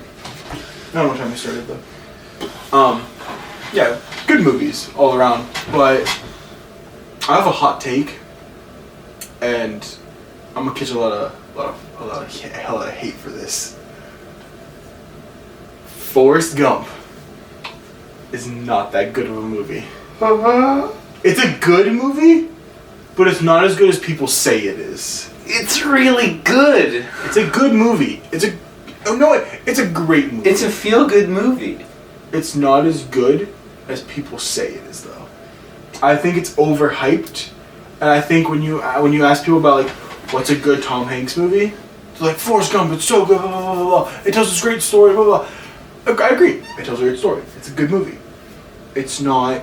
I don't know what time we started though. Yeah, good movies all around, but I have a hot take, and I'm gonna catch a lot of hate for this. Forrest Gump is not that good of a movie. It's a good movie, but it's not as good as people say it is. It's really good. It's a good movie. It's a great movie. It's a feel-good movie. It's not as good as people say it is, though. I think it's overhyped, and I think when you ask people about like what's a good Tom Hanks movie, they're like Forrest Gump. It's so good. Blah, blah, blah, blah. It tells this great story. Blah blah. I agree. It tells a great story. It's a good movie. It's not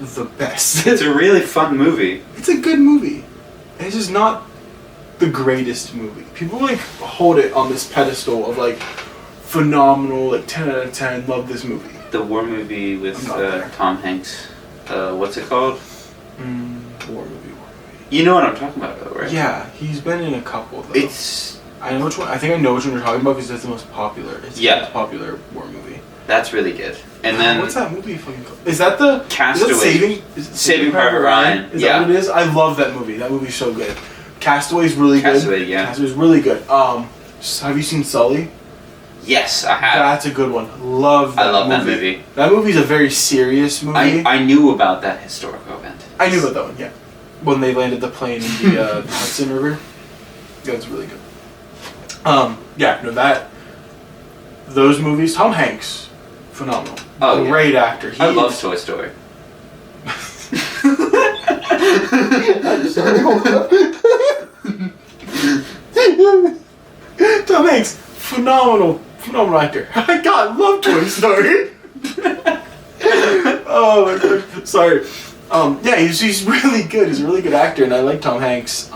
the best. It's a really fun movie. It's a good movie. It's just not the greatest movie. People like hold it on this pedestal of like phenomenal, like 10 out of 10. Love this movie. The war movie with Tom Hanks. What's it called? War movie. You know what I'm talking about, though, right? Yeah, he's been in a couple. Though. I know which one. I think I know which one you're talking about because that's the most popular. It's the most popular war movie. That's really good. And then what's that movie fucking called? Is that the Castaway? Saving Private Ryan? Is that what it is? I love that movie. That movie's so good. Castaway's really good. Castaway's really good. Have you seen Sully? Yes, I have. That's a good one. I love that movie. That movie's a very serious movie. I knew about that historical event. I knew about that one, yeah. when they landed the plane in the Hudson River. That's really good. Those movies. Tom Hanks, phenomenal. Oh, great actor. I love Toy Story. I'm sorry. Hold up. Tom Hanks, phenomenal actor. God, love Toy Story. Oh my god. Sorry. He's really good. He's a really good actor, and I like Tom Hanks.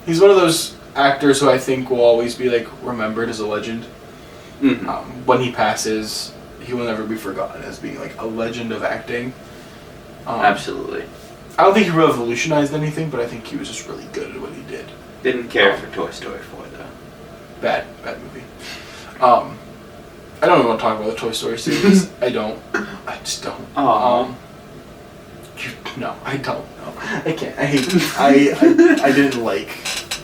He's one of those actors who I think will always be like remembered as a legend. Mm-hmm. When he passes, he will never be forgotten as being like a legend of acting. Absolutely. I don't think he revolutionized anything, but I think he was just really good at what he did. Didn't care for Toy Story 4 though. Bad movie. I don't even want to talk about the Toy Story series. I just don't. No, I don't. No, I can't. I hate. I didn't like.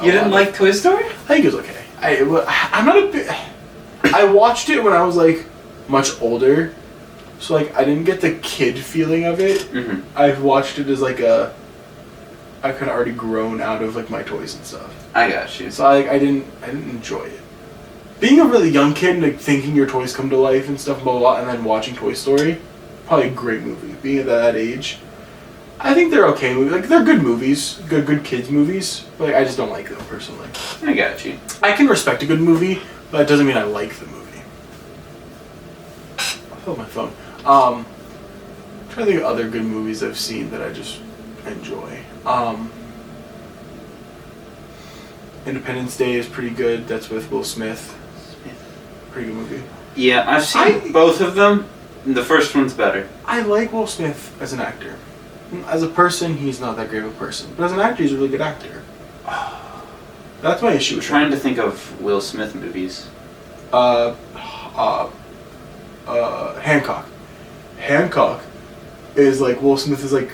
You didn't like Toy Story? I think it was okay. I'm not a bit. I watched it when I was like much older, so like I didn't get the kid feeling of it. Mm-hmm. I've watched it as like I could already grown out of like my toys and stuff. I got you. So I didn't enjoy it. Being a really young kid, like thinking your toys come to life and stuff, blah blah, blah, and then watching Toy Story, probably a great movie. Being at that age, I think they're okay movies. Like they're good movies, good kids movies. But like, I just don't like them personally. I got you. I can respect a good movie, but that doesn't mean I like the movie. I filled my phone. I'm trying to think of other good movies I've seen that I just enjoy. Independence Day is pretty good. That's with Will Smith. Pretty good movie. Yeah, I've seen both of them. The first one's better. I like Will Smith as an actor. As a person, he's not that great of a person. But as an actor, he's a really good actor. That's my issue with Trying to think of Will Smith movies. Hancock. Hancock is like Will Smith is like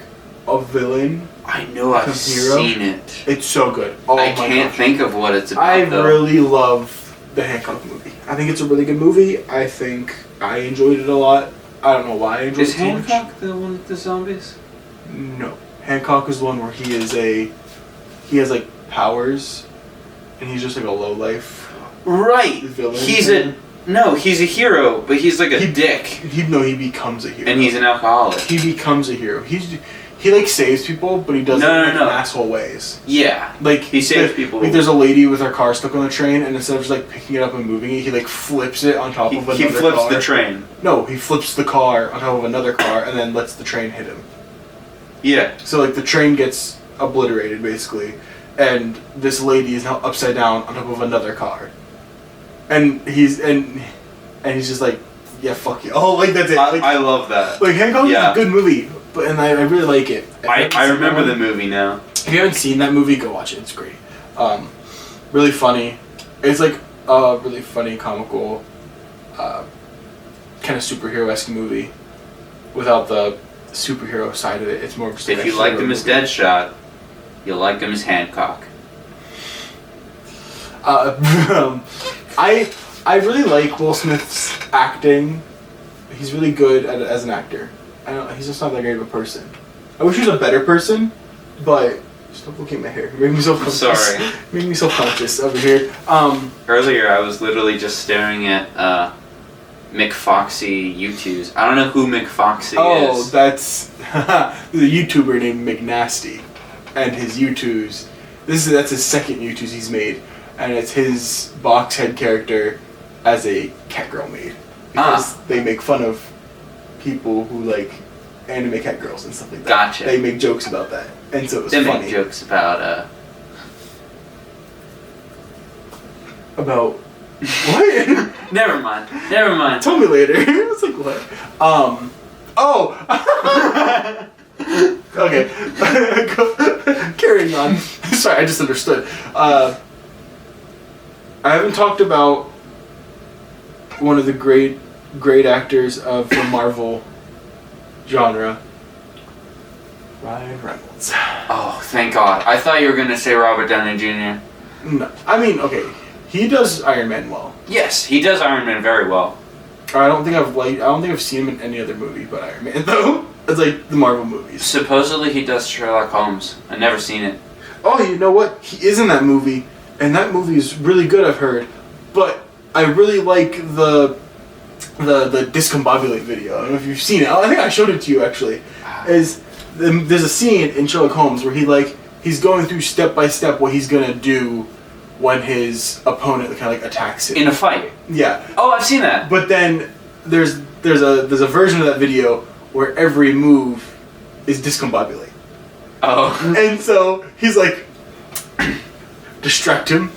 a villain. I know I've seen it. It's so good. Oh I can't think of what it's about. I though. really love the Hancock movie. I think it's a really good movie. I think I enjoyed it a lot. I don't know why I enjoyed it so much. Is Hancock the one with the zombies? No. Hancock is the one where he has like powers, and he's just like a lowlife. Right. Villain. He's a hero, but he's like a dick. He becomes a hero. And he's an alcoholic. He becomes a hero. He like saves people, but he does it in asshole ways. Yeah. Like he saves people. Like there's a lady with her car stuck on the train, and instead of just like picking it up and moving it, he like flips it on top of another car. He flips the train. No, he flips the car on top of another car and then lets the train hit him. Yeah. So like the train gets obliterated basically, and this lady is now upside down on top of another car. And he's just like, yeah, fuck you. Oh, like that's it. I love that. Like Hancock is a good movie, and I really like it. I remember the movie now. If you haven't seen that movie, go watch it. It's great. Really funny. It's like a really funny, comical, kind of superhero-esque movie, without the superhero side of it. It's more of just like if you liked him as Deadshot, you'll like him as Hancock. I really like Will Smith's acting. He's really good as an actor. He's just not that great of a person. I wish he was a better person, but stop looking at my hair. You're making me self-conscious. Sorry. Making me self-conscious over here. Earlier, I was literally just staring at Mick Foxy U2s. I don't know who Mick Foxy is. Oh, that's the YouTuber named McNasty, and his U2s. That's his second U2s he's made, and it's his box head character as a cat girl made, because they make fun of people who like anime cat girls and stuff like that. Gotcha. They make jokes about that, and so it was they funny. Make jokes about About what? Never mind. Tell me later. It's like what? Oh. Okay. Carrying on. Sorry, I just understood. I haven't talked about one of the great actors of the Marvel genre, Ryan Reynolds. Oh, thank God. I thought you were going to say Robert Downey Jr. No. I mean, okay. He does Iron Man well. Yes, he does Iron Man very well. I don't think I've seen him in any other movie but Iron Man though. It's like the Marvel movies. Supposedly he does Sherlock Holmes. I've never seen it. Oh, you know what? He is in that movie, and that movie is really good. I've heard, but I really like the discombobulate video. I don't know if you've seen it. I think I showed it to you actually. There's a scene in Sherlock Holmes where he's going through step by step what he's gonna do when his opponent kind of like attacks him in a fight. Yeah. Oh, I've seen that. But then there's a version of that video where every move is discombobulate. Oh. And so he's like, distract him,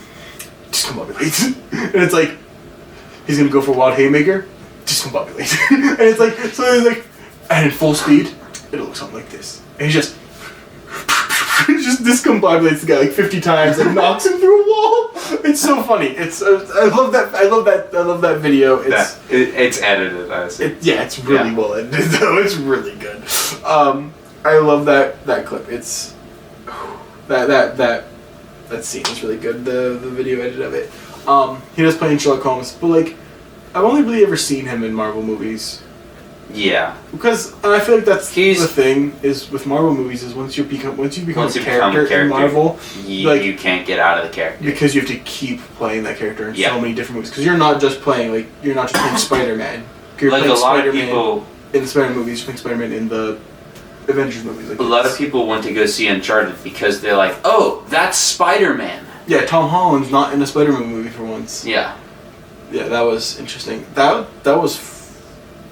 discombobulate. And it's like, he's gonna go for Wild Haymaker, discombobulate. And it's like, so he's like, and in full speed, it'll look something like this. And he just discombobulates the guy like 50 times and knocks him through a wall. It's so funny. I love that video. It's edited, I see. It's really well edited though. It's really good. I love that clip. It's that scene is really good. The video edit of it. He does play in Sherlock Holmes, but like I've only really ever seen him in Marvel movies. Yeah. Because I feel like that's the thing is with Marvel movies is once you become a character in Marvel, you can't get out of the character because you have to keep playing that character in so many different movies. Because you're not just playing Spider-Man. You're like playing a lot Spider-Man of people in the Spider-Man movies. You're playing Spider-Man in the Avengers movies. Like a lot of people went to go see Uncharted because they're like, oh, that's Spider-Man. Yeah, Tom Holland's not in a Spider-Man movie for once. Yeah. Yeah, that was interesting. That was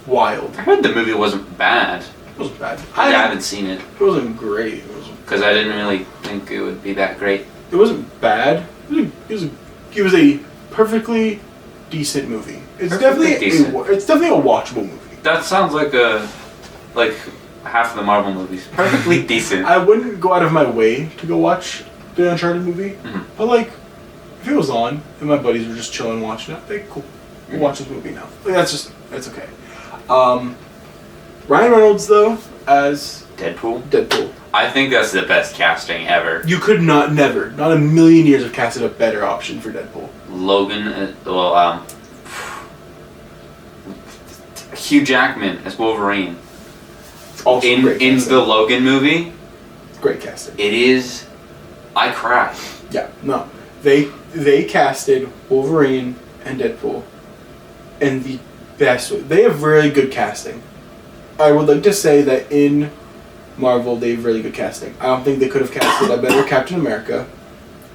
wild. I heard the movie wasn't bad. It wasn't bad. I haven't seen it. It wasn't great. Because I didn't really think it would be that great. It wasn't bad. It was a perfectly decent movie. It's definitely a watchable movie. That sounds like half of the Marvel movies. Perfectly decent. I wouldn't go out of my way to go watch the Uncharted movie, but like if it was on and my buddies were just chilling watching it, like cool, we'll watch this movie now. Like, that's okay. Ryan Reynolds though as Deadpool. I think that's the best casting ever. You could not a million years have casted a better option for Deadpool. Logan, Hugh Jackman as Wolverine. Also in the Logan movie. Great casting. It is. I cried. Yeah, no. They casted Wolverine and Deadpool in the best way. They have really good casting. I would like to say that in Marvel they have really good casting. I don't think they could have casted a better Captain America.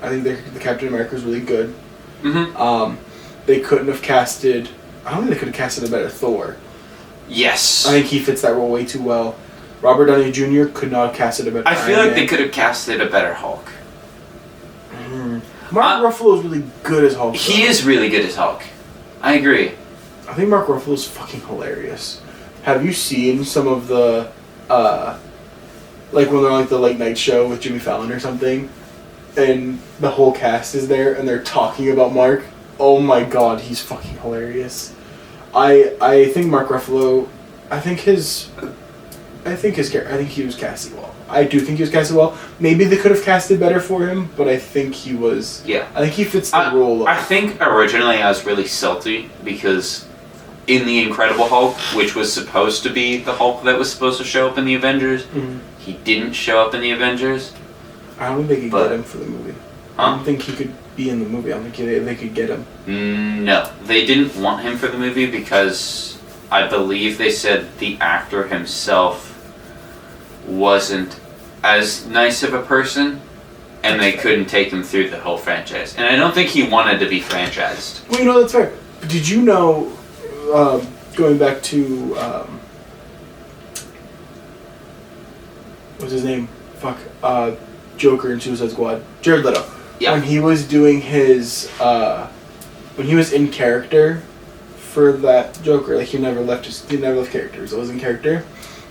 I think the Captain America is really good. Mm-hmm. They couldn't have casted. I don't think they could have casted a better Thor. Yes. I think he fits that role way too well. Robert Downey Jr. could not have casted a better. I feel like they could have casted a better Hulk. Mark Ruffalo is really good as Hulk. He is really good as Hulk. I agree. I think Mark Ruffalo is fucking hilarious. Have you seen some of the, like when they're on like the late night show with Jimmy Fallon or something, and the whole cast is there and they're talking about Mark? Oh my god, he's fucking hilarious. I think Mark Ruffalo, I think he was casted well. I do think he was casted well. Maybe they could have casted better for him, but I think he was. Yeah. I think he fits the role. I think originally I was really salty because in The Incredible Hulk, which was supposed to be the Hulk that was supposed to show up in the Avengers, he didn't show up in the Avengers. I don't think they could get him for the movie. Huh? I don't think he could be in the movie. I don't think they could get him. No. They didn't want him for the movie because I believe they said the actor himself wasn't as nice of a person and they couldn't take him through the whole franchise. And I don't think he wanted to be franchised. Well, that's fair. But did you know, going back to, what's his name? Joker in Suicide Squad. Jared Leto. Yeah. When he was doing his, when he was in character for that Joker, like he never left character. He was always in character.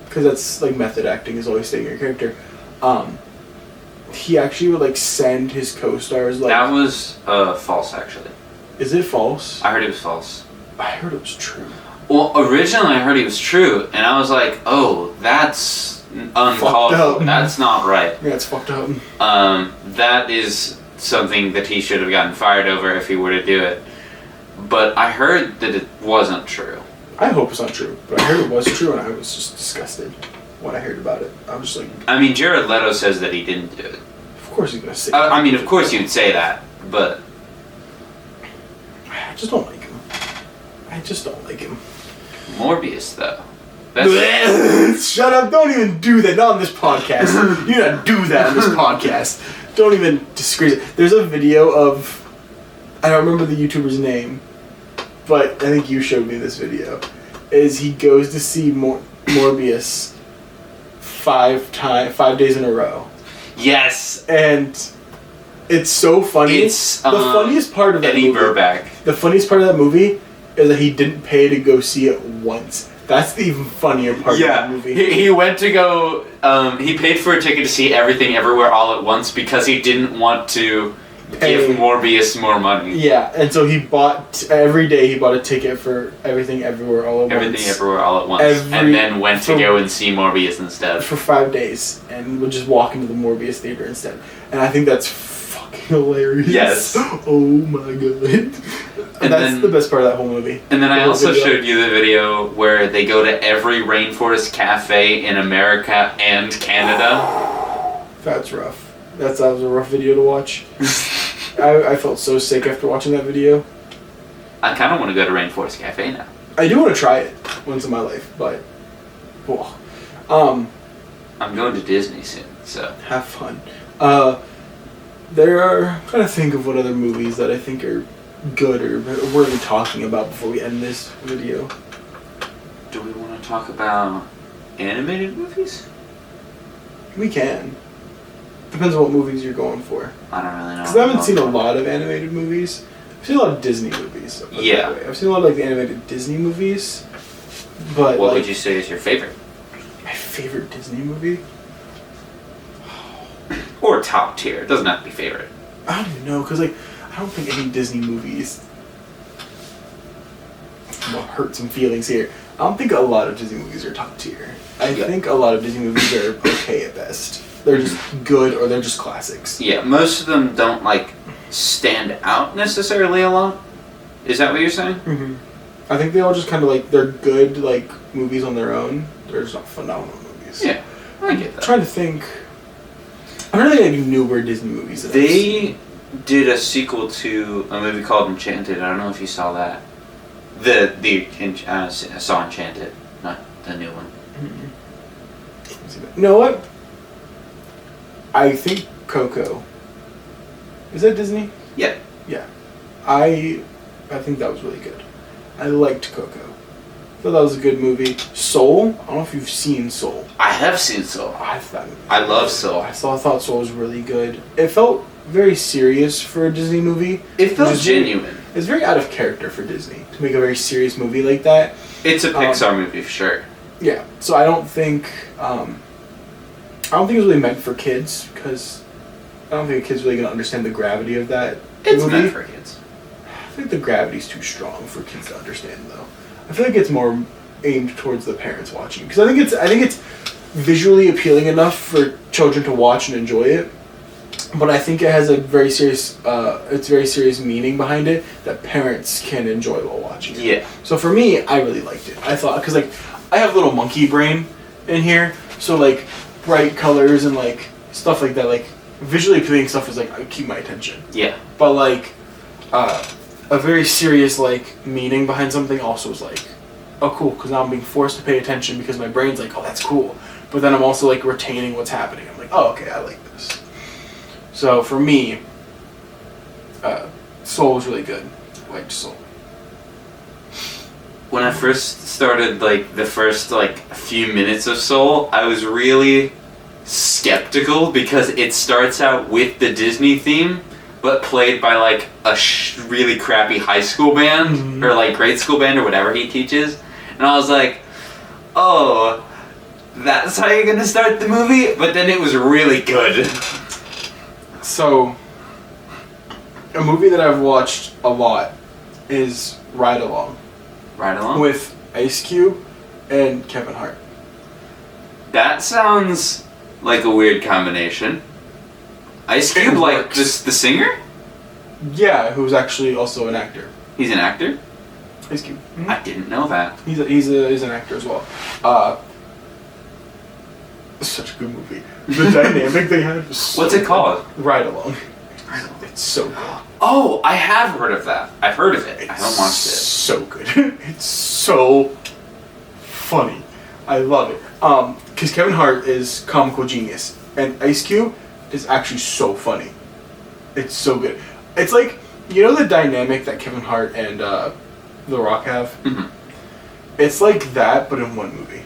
Because that's like method acting, is always staying in your character. He actually would like send his co-stars like. That was false, actually. Is it false? I heard it was false. I heard it was true. Well, originally I heard it was true, and I was like, "Oh, that's uncalled for. That's not right." Yeah, it's fucked up. That is something that he should have gotten fired over if he were to do it. But I heard that it wasn't true. I hope it's not true, but I heard it was true, and I was just disgusted when I heard about it. I was just like... I mean, Jared Leto says that he didn't do it. Of course he's gonna say I mean, of course you'd say that, but... I just don't like him. I just don't like him. Morbius, though. Shut up, don't even do that, not on this podcast. You don't do that on this podcast. Don't even disgrace it. There's a video of... I don't remember the YouTuber's name, but I think you showed me this video. Is he goes to see Morbius 5 days in a row. Yes! And it's so funny. It's the funniest part of that Eddie movie. Burback. The funniest part of that movie is that he didn't pay to go see it once. That's the even funnier part of that movie. He went to go... he paid for a ticket to see Everything Everywhere All at Once because he didn't want to give Morbius more money. Yeah, and so he bought... Every day he bought a ticket for Everything Everywhere All at Once. Everything Everywhere All at Once. And then went to go and see Morbius instead. For 5 days. And would just walk into the Morbius theater instead. And I think that's fucking hilarious. Yes. Oh my god. And that's the best part of that whole movie. And then I also showed you the video where they go to every rainforest cafe in America and Canada. That's rough. That was a rough video to watch. I felt so sick after watching that video. I kind of want to go to Rainforest Cafe now. I do want to try it once in my life, but... Well, I'm going to Disney soon, so... Have fun. I'm trying to think of what other movies that I think are good or worth talking about before we end this video. Do we want to talk about animated movies? We can. Depends on what movies you're going for. I don't really know. Because I haven't seen a lot of animated movies. I've seen a lot of Disney movies. Yeah. I've seen a lot of like the animated Disney movies. But what would you say is your favorite? My favorite Disney movie? Or top tier. It doesn't have to be favorite. I don't even know, because like I don't think any Disney movies... I'm gonna hurt some feelings here. I don't think a lot of Disney movies are top tier. I think a lot of Disney movies are okay at best. They're just good or they're just classics. Yeah, most of them don't like stand out necessarily a lot. Is that what you're saying? Mm-hmm. I think they all just kind of like, they're good like movies on their own. They're just not phenomenal movies. Yeah, I get that. I'm trying to think. I don't really like newer Disney movies. That they did a sequel to a movie called Enchanted. I don't know if you saw that. I saw Enchanted, not the new one. Mm-hmm. You know what? I think Coco. Is that Disney? Yeah. Yeah. I think that was really good. I liked Coco. I thought that was a good movie. Soul? I don't know if you've seen Soul. I have seen Soul. I love Soul. I thought Soul was really good. It felt very serious for a Disney movie. It felt genuine. It's very out of character for Disney to make a very serious movie like that. It's a Pixar movie for sure. Yeah. So I don't think it was really meant for kids because I don't think a kid's really gonna understand the gravity of that It's movie. meant for kids. I think the gravity's too strong for kids to understand, though. I feel like it's more aimed towards the parents watching because I think it's visually appealing enough for children to watch and enjoy it, but I think it has a very serious meaning behind it that parents can enjoy while watching it. Yeah. So for me, I really liked it. I thought because like I have little monkey brain in here, so like bright colors and like stuff like that, like visually appealing stuff is like I keep my attention. Yeah. But like a very serious like meaning behind something also is like, oh cool, because now I'm being forced to pay attention because my brain's like, oh that's cool, but then I'm also like retaining what's happening. I'm like, oh okay, I like this. So for me, Soul was really good. I liked Soul. When I first started like the first like few minutes of Soul, I was really skeptical because it starts out with the Disney theme but played by like a really crappy high school band or like grade school band or whatever he teaches, and I was like, oh, that's how you're gonna start the movie? But then it was really good. So a movie that I've watched a lot is Ride Along. Ride Along? With Ice Cube and Kevin Hart. That sounds like a weird combination. Ice Cube, like the singer? Yeah, who's actually also an actor. He's an actor? Ice Cube. Mm-hmm. I didn't know that. He's an actor as well. Such a good movie. The dynamic they had was so What's it called? Ride Along. It's so good. Oh, I have heard of that. I've heard of it. I haven't watched it. So good. It's so funny. I love it. Because Kevin Hart is comical genius, and Ice Cube is actually so funny. It's so good. It's like, you know the dynamic that Kevin Hart and The Rock have? Mm-hmm. It's like that, but in one movie.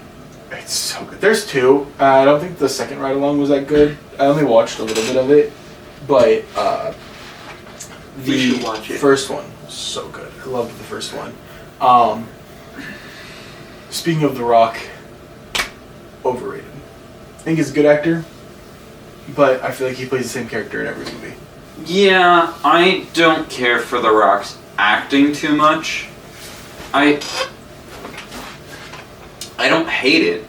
It's so good. There's two. I don't think the second ride along was that good. I only watched a little bit of it, but the first one was so good. I loved the first one. Speaking of The Rock, overrated. I think he's a good actor, but I feel like he plays the same character in every movie. Yeah, I don't care for The Rock's acting too much. I don't hate it.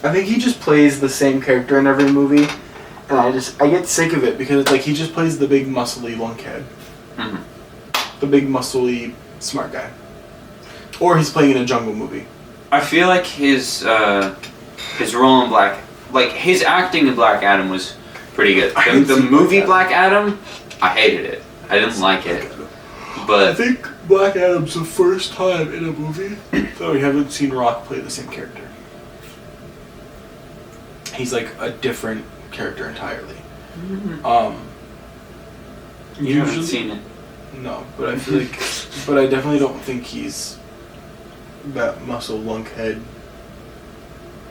I think he just plays the same character in every movie, and I get sick of it because it's like he just plays the big muscly lunkhead. Mm-hmm. The big muscly smart guy. Or he's playing in a jungle movie. I feel like his role in his acting in Black Adam was pretty good. The movie Black Adam, I hated it. I didn't like it. But I think Black Adam's the first time in a movie that we haven't seen Rock play the same character. He's like a different character entirely. Mm-hmm. You haven't seen it. No, but I feel like, but I definitely don't think he's that muscle lunkhead,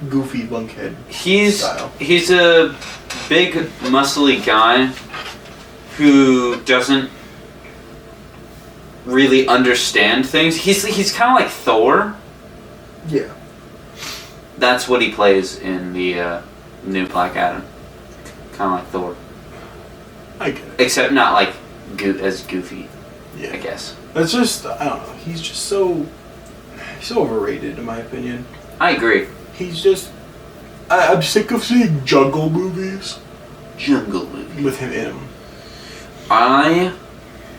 goofy lunkhead style. He's a big muscly guy who doesn't really understand things. He's kind of like Thor. Yeah. That's what he plays in the new Black Adam. Kind of like Thor. I get it. Except not like as goofy. Yeah. I guess. That's just, I don't know. He's just so overrated in my opinion. I agree. He's just, I'm sick of seeing jungle movies. Jungle movie. With him in them. I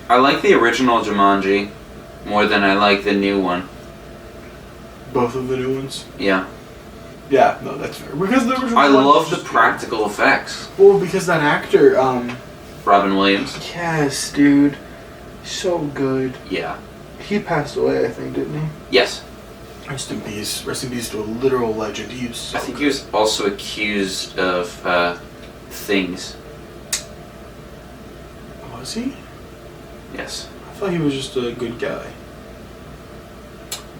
like the original Jumanji more than I like the new one. Both of the new ones? Yeah. Yeah, no, that's fair. Because the original I love the practical effects. Well, because that actor, Robin Williams. Yes, dude. So good. Yeah. He passed away, I think, didn't he? Yes. Rest in peace. Rest in peace to a literal legend. He was so I think he was also accused of things. Was he? Yes. I thought he was just a good guy.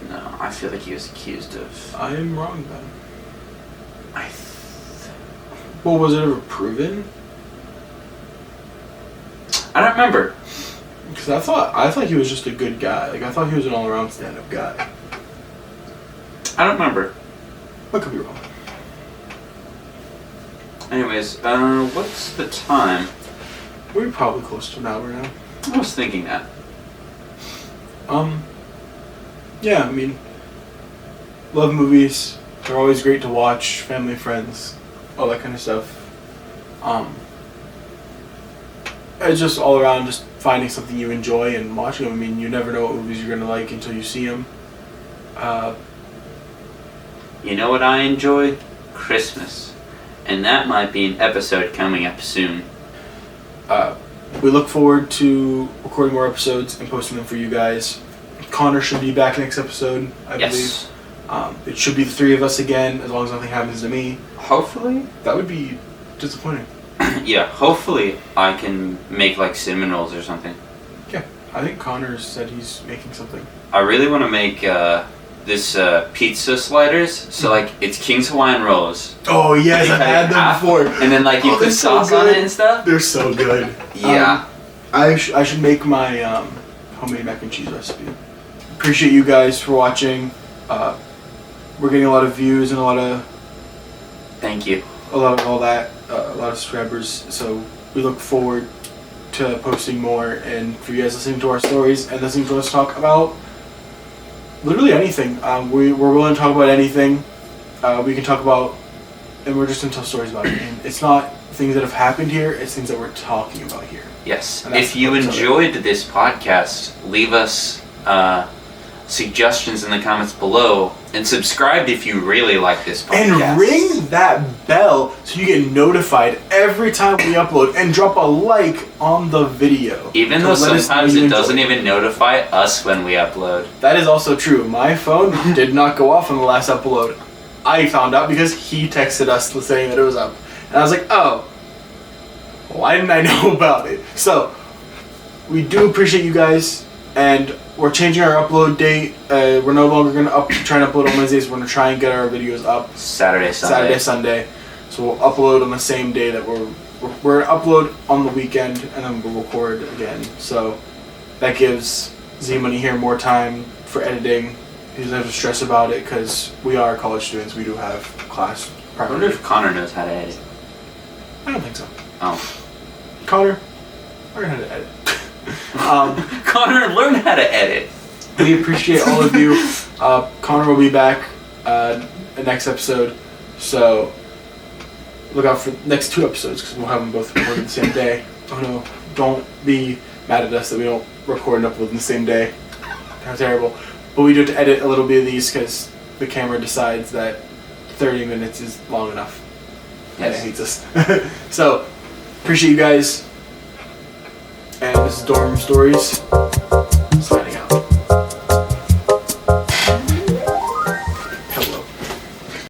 No, I feel like he was accused of... I am wrong then. Well, was it ever proven? I don't remember. Because I thought he was just a good guy. Like, I thought he was an all-around stand-up guy. I don't remember. I could be wrong. Anyways, what's the time? We're probably close to an hour now. I was thinking that. Yeah, I mean, love movies. They're always great to watch. Family, friends, all that kind of stuff. It's just all around just finding something you enjoy and watching them. I mean, you never know what movies you're going to like until you see them. You know what I enjoy? Christmas. And that might be an episode coming up soon. We look forward to recording more episodes and posting them for you guys. Connor should be back next episode, I believe. It should be the three of us again, as long as nothing happens to me. Hopefully. That would be disappointing. Yeah, hopefully I can make like cinnamon rolls or something. Yeah, I think Connor said he's making something. I really want to make this pizza sliders. So like it's King's Hawaiian rolls. Oh yes, I've had them before. And then like you put sauce on it and stuff. They're so good. Yeah. I should make my homemade mac and cheese recipe. Appreciate you guys for watching. We're getting a lot of views and a lot of... Thank you. A lot of all that. A lot of subscribers. So we look forward to posting more and for you guys listening to our stories and listening to us talk about literally anything. We're willing to talk about anything. We can talk about... And we're just going to tell stories about it. And it's not things that have happened here. It's things that we're talking about here. Yes. If you enjoyed this podcast, leave us suggestions in the comments below, and subscribe if you really like this podcast. And ring that bell so you get notified every time we upload, and drop a like on the video. Even though sometimes it doesn't even notify us when we upload. That is also true. My phone did not go off on the last upload. I found out because he texted us saying that it was up. And I was like, oh, why didn't I know about it? So, we do appreciate you guys, and we're changing our upload date. We're no longer going to try and upload on Wednesdays. We're going to try and get our videos up Saturday, Sunday. So we'll upload on the same day that we're going to upload on the weekend, and then we'll record again. So that gives Z-Money here more time for editing. He doesn't have to stress about it because we are college students. We do have class. I wonder if Connor knows how to edit. I don't think so. Oh. Connor, learn how to edit. Connor, learn how to edit. We appreciate all of you. Connor will be back next episode, so look out for the next 2 episodes because we'll have them both recorded the same day. Oh no, don't be mad at us that we don't record and upload in the same day. How terrible. But we do have to edit a little bit of these because the camera decides that 30 minutes is long enough. And it hates us. So, appreciate you guys. And this is Dorm Stories.